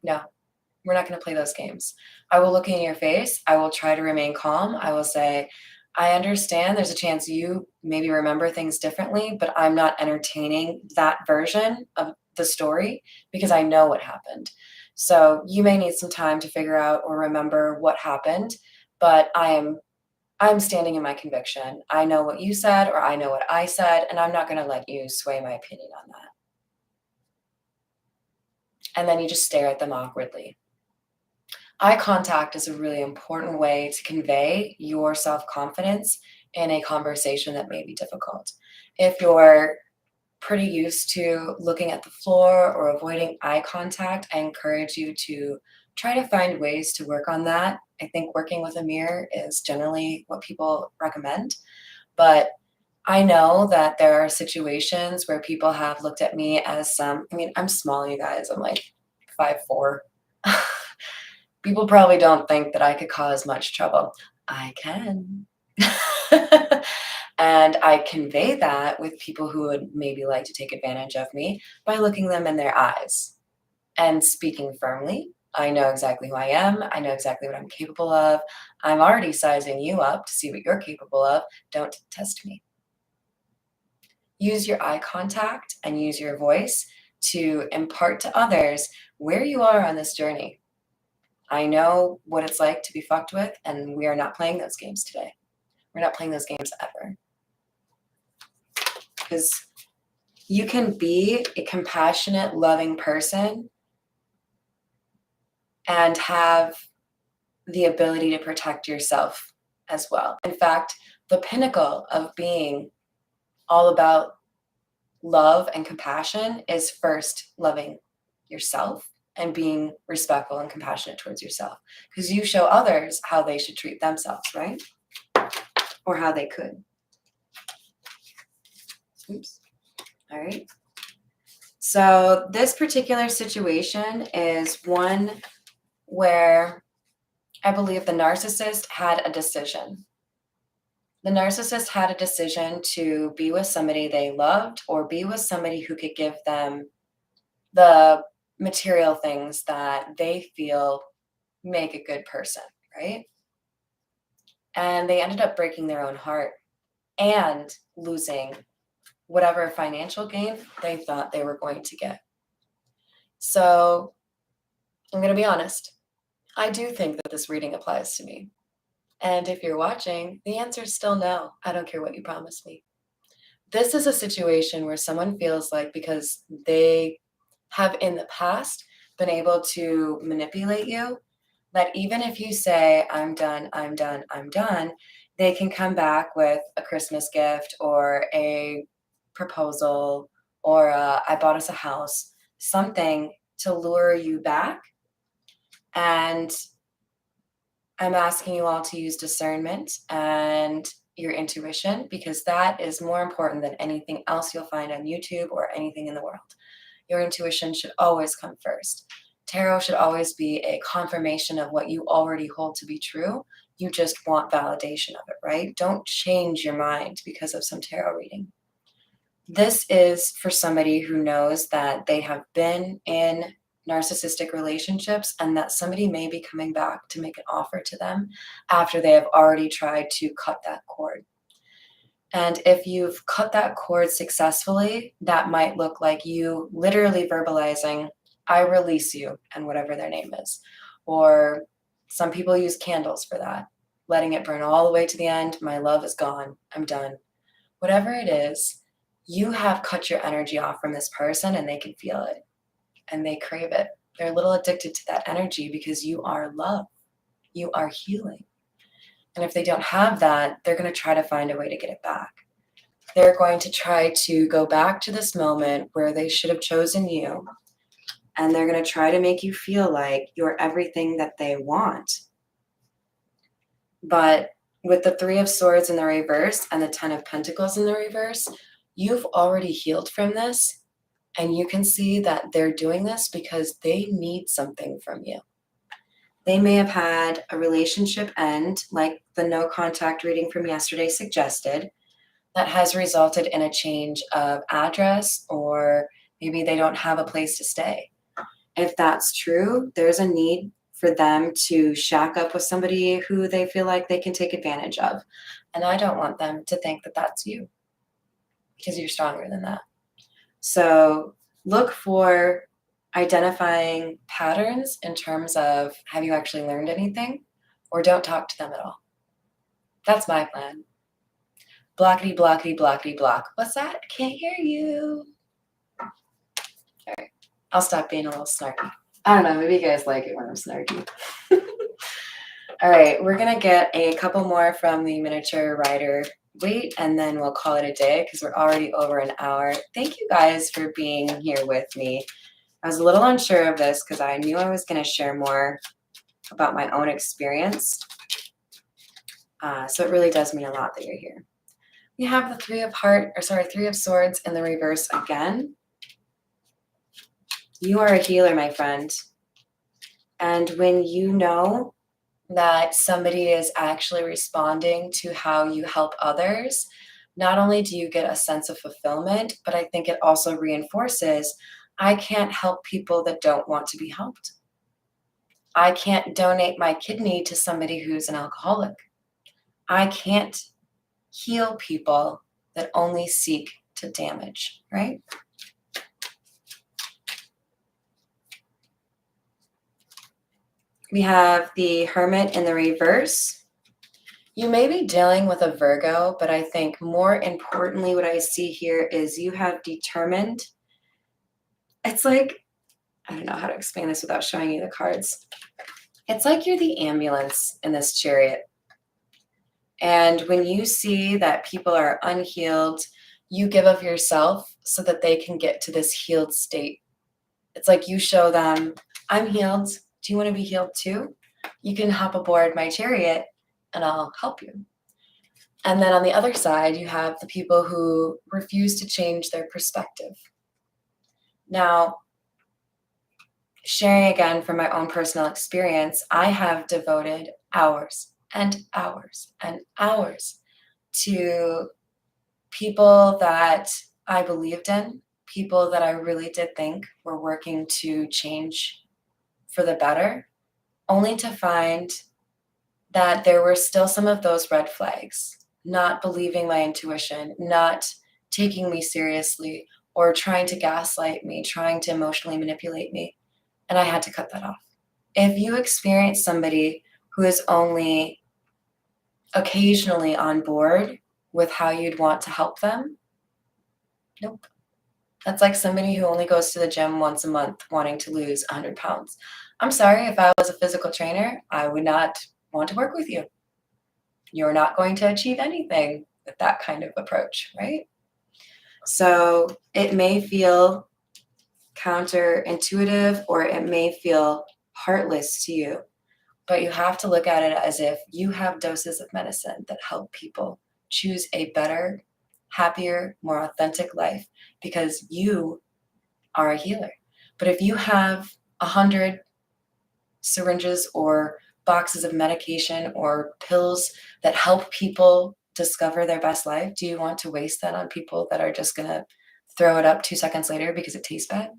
we're not going to play those games. I will look in your face. I will try to remain calm. I will say, I understand there's a chance you maybe remember things differently, but I'm not entertaining that version of the story because I know what happened. So you may need some time to figure out or remember what happened, but I'm standing in my conviction. I know what you said, or I know what I said, and I'm not going to let you sway my opinion on that. And then you just stare at them awkwardly. Eye contact is a really important way to convey your self-confidence in a conversation that may be difficult. If you're pretty used to looking at the floor or avoiding eye contact, I encourage you to try to find ways to work on that. I think working with a mirror is generally what people recommend, but I know that there are situations where people have looked at me as I'm small, you guys, I'm like 5'4". People probably don't think that I could cause much trouble. I can. And I convey that with people who would maybe like to take advantage of me by looking them in their eyes and speaking firmly. I know exactly who I am. I know exactly what I'm capable of. I'm already sizing you up to see what you're capable of. Don't test me. Use your eye contact and use your voice to impart to others where you are on this journey. I know what it's like to be fucked with, and we are not playing those games today. We're not playing those games ever. Because you can be a compassionate, loving person and have the ability to protect yourself as well. In fact, the pinnacle of being all about love and compassion is first loving yourself and being respectful and compassionate towards yourself, because you show others how they should treat themselves, right? Or how they could. Oops. All right. So this particular situation is one where I believe the narcissist had a decision. The narcissist had a decision to be with somebody they loved or be with somebody who could give them the material things that they feel make a good person, right? And they ended up breaking their own heart and losing whatever financial gain they thought they were going to get. So I'm going to be honest. I do think that this reading applies to me. And if you're watching, the answer is still no. I don't care what you promise me. This is a situation where someone feels like because they have in the past been able to manipulate you, that even if you say, I'm done, I'm done, I'm done, they can come back with a Christmas gift or a proposal or I bought us a house, something to lure you back. And I'm asking you all to use discernment and your intuition, because that is more important than anything else you'll find on YouTube or anything in the world. Your intuition should always come first. Tarot should always be a confirmation of what you already hold to be true. You just want validation of it, right? Don't change your mind because of some tarot reading. This is for somebody who knows that they have been in narcissistic relationships and that somebody may be coming back to make an offer to them after they have already tried to cut that cord. And if you've cut that cord successfully, that might look like you literally verbalizing, I release you, and whatever their name is. Or some people use candles for that, letting it burn all the way to the end. My love is gone. I'm done. Whatever it is, you have cut your energy off from this person and they can feel it and they crave it. They're a little addicted to that energy because you are love. You are healing. And if they don't have that, they're going to try to find a way to get it back. They're going to try to go back to this moment where they should have chosen you. And they're going to try to make you feel like you're everything that they want. But with the Three of Swords in the reverse and the Ten of Pentacles in the reverse, you've already healed from this. And you can see that they're doing this because they need something from you. They may have had a relationship end, like the no contact reading from yesterday suggested, that has resulted in a change of address, or maybe they don't have a place to stay. If that's true, there's a need for them to shack up with somebody who they feel like they can take advantage of. And I don't want them to think that that's you, because you're stronger than that. So look for identifying patterns in terms of, have you actually learned anything, or don't talk to them at all. That's my plan. Blockety, blockety, blockety, block. What's that? I can't hear you. All right. I'll stop being a little snarky. I don't know. Maybe you guys like it when I'm snarky. All right. We're going to get a couple more from the miniature rider weight, and then we'll call it a day because we're already over an hour. Thank you guys for being here with me. I was a little unsure of this because I knew I was going to share more about my own experience. So it really does mean a lot that you're here. We have the Three of Swords in the reverse again. You are a healer, my friend. And when you know that somebody is actually responding to how you help others, not only do you get a sense of fulfillment, but I think it also reinforces, I can't help people that don't want to be helped. I can't donate my kidney to somebody who's an alcoholic. I can't heal people that only seek to damage, right? We have the Hermit in the reverse. You may be dealing with a Virgo, but I think more importantly, what I see here is you have determined. It's like, I don't know how to explain this without showing you the cards. It's like you're the ambulance in this chariot. And when you see that people are unhealed, you give of yourself so that they can get to this healed state. It's like you show them, I'm healed. Do you want to be healed too? You can hop aboard my chariot and I'll help you. And then on the other side, you have the people who refuse to change their perspective. Now, sharing again from my own personal experience, I have devoted hours and hours and hours to people that I believed in, people that I really did think were working to change for the better, only to find that there were still some of those red flags, not believing my intuition, not taking me seriously, or trying to gaslight me, trying to emotionally manipulate me. And I had to cut that off. If you experience somebody who is only occasionally on board with how you'd want to help them, nope. That's like somebody who only goes to the gym once a month wanting to lose 100 pounds. I'm sorry, if I was a physical trainer, I would not want to work with you. You're not going to achieve anything with that kind of approach, right? So it may feel counterintuitive or it may feel heartless to you, but you have to look at it as if you have doses of medicine that help people choose a better, happier, more authentic life because you are a healer. But if you have 100 syringes or boxes of medication or pills that help people discover their best life, do you want to waste that on people that are just going to throw it up 2 seconds later because it tastes bad?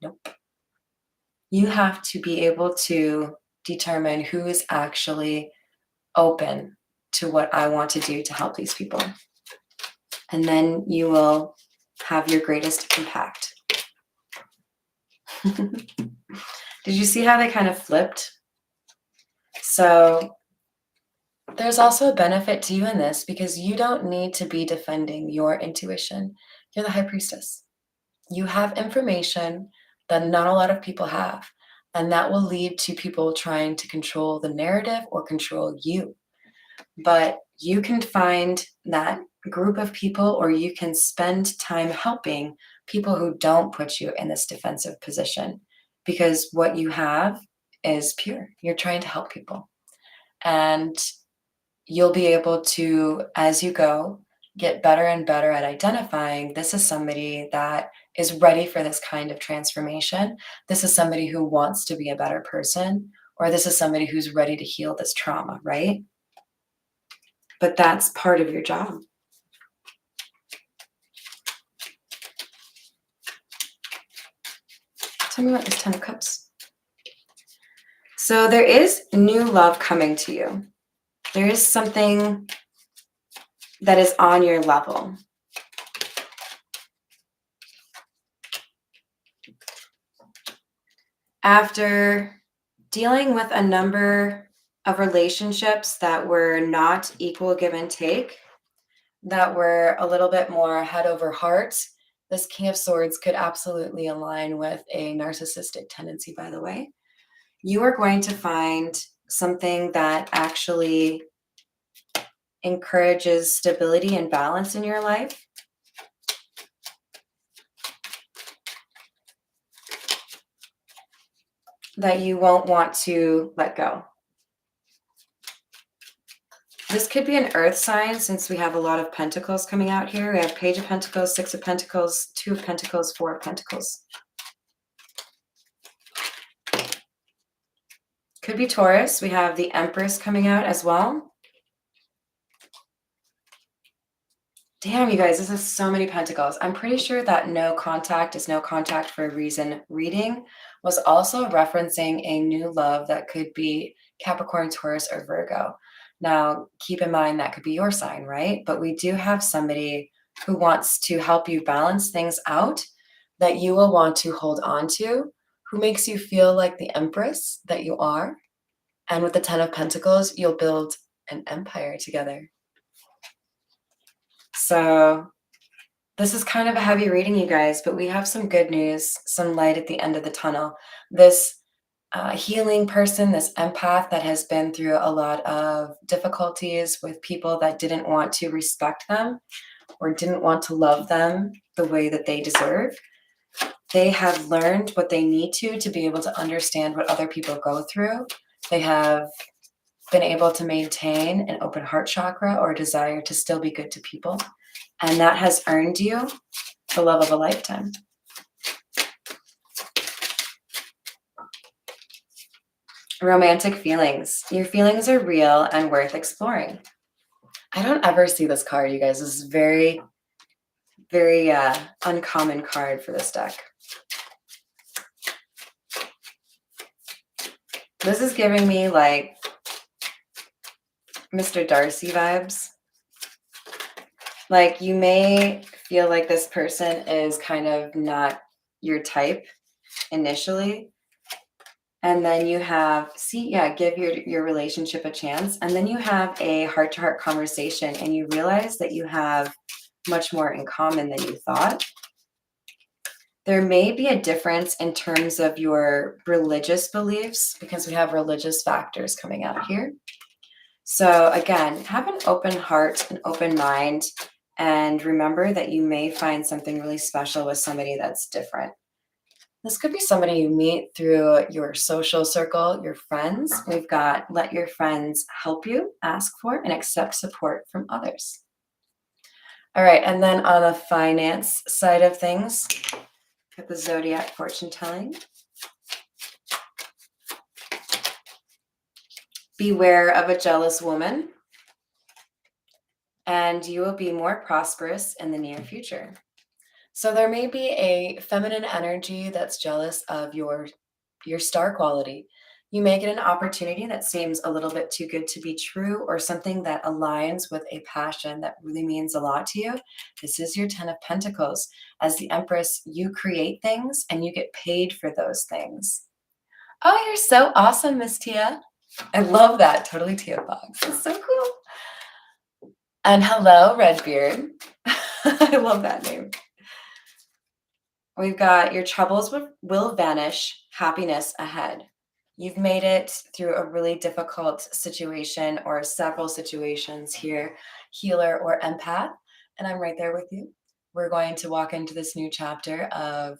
Nope. You have to be able to determine who is actually open to what I want to do to help these people. And then you will have your greatest impact. Did you see how they kind of flipped? So there's also a benefit to you in this because you don't need to be defending your intuition. You're the high priestess. You have information that not a lot of people have, and that will lead to people trying to control the narrative or control you. But you can find that group of people, or you can spend time helping people who don't put you in this defensive position because what you have is pure. You're trying to help people. And you'll be able to, as you go, get better and better at identifying this is somebody that is ready for this kind of transformation. This is somebody who wants to be a better person, or this is somebody who's ready to heal this trauma, right? But that's part of your job. Tell me about this 10 of Cups. So there is new love coming to you. There is something that is on your level. After dealing with a number of relationships that were not equal give and take, that were a little bit more head over heart, this King of Swords could absolutely align with a narcissistic tendency, by the way. You are going to find something that actually encourages stability and balance in your life. That you won't want to let go. This could be an earth sign since we have a lot of pentacles coming out here. We have Page of Pentacles, Six of Pentacles, Two of Pentacles, Four of Pentacles. Could be Taurus. We have the Empress coming out as well. Damn, you guys, this is so many pentacles. I'm pretty sure that no contact is no contact for a reason reading was also referencing a new love that could be Capricorn, Taurus, or Virgo. Now, keep in mind that could be your sign, right? But we do have somebody who wants to help you balance things out that you will want to hold on to, who makes you feel like the Empress that you are. And with the 10 of Pentacles, you'll build an empire together. So this is kind of a heavy reading, you guys, but we have some good news, some light at the end of the tunnel. This healing person, this empath that has been through a lot of difficulties with people that didn't want to respect them, or didn't want to love them the way that they deserve, they have learned what they need to be able to understand what other people go through. They have been able to maintain an open heart chakra or a desire to still be good to people. And that has earned you the love of a lifetime. Romantic feelings. Your feelings are real and worth exploring. I don't ever see this card, you guys. This is very, very uncommon card for this deck. This is giving me like Mr. Darcy vibes. Like, you may feel like this person is kind of not your type initially. And then you have, give your relationship a chance. And then you have a heart-to-heart conversation and you realize that you have much more in common than you thought. There may be a difference in terms of your religious beliefs because we have religious factors coming out here. So again, have an open heart, an open mind, and remember that you may find something really special with somebody that's different. This could be somebody you meet through your social circle, your friends. We've got let your friends help you, ask for, and accept support from others. All right, and then on the finance side of things, got the Zodiac fortune telling. Beware of a jealous woman, and you will be more prosperous in the near future. So there may be a feminine energy that's jealous of your star quality. You may get an opportunity that seems a little bit too good to be true, or something that aligns with a passion that really means a lot to you. This is your 10 of Pentacles. As the Empress, you create things and you get paid for those things. Oh, you're so awesome, Miss Tia. I love that. Totally Tia Fox. It's so cool. And hello, Redbeard. I love that name. We've got your troubles will vanish, happiness ahead. You've made it through a really difficult situation or several situations here, healer or empath, and I'm right there with you. We're going to walk into this new chapter of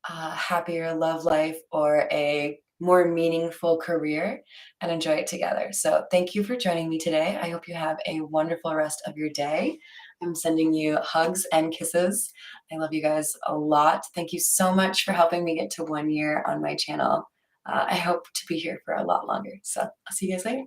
a happier love life or a more meaningful career and enjoy it together. So thank you for joining me today. I hope you have a wonderful rest of your day. I'm sending you hugs and kisses. I love you guys a lot. Thank you so much for helping me get to 1 year on my channel. I hope to be here for a lot longer. So I'll see you guys later.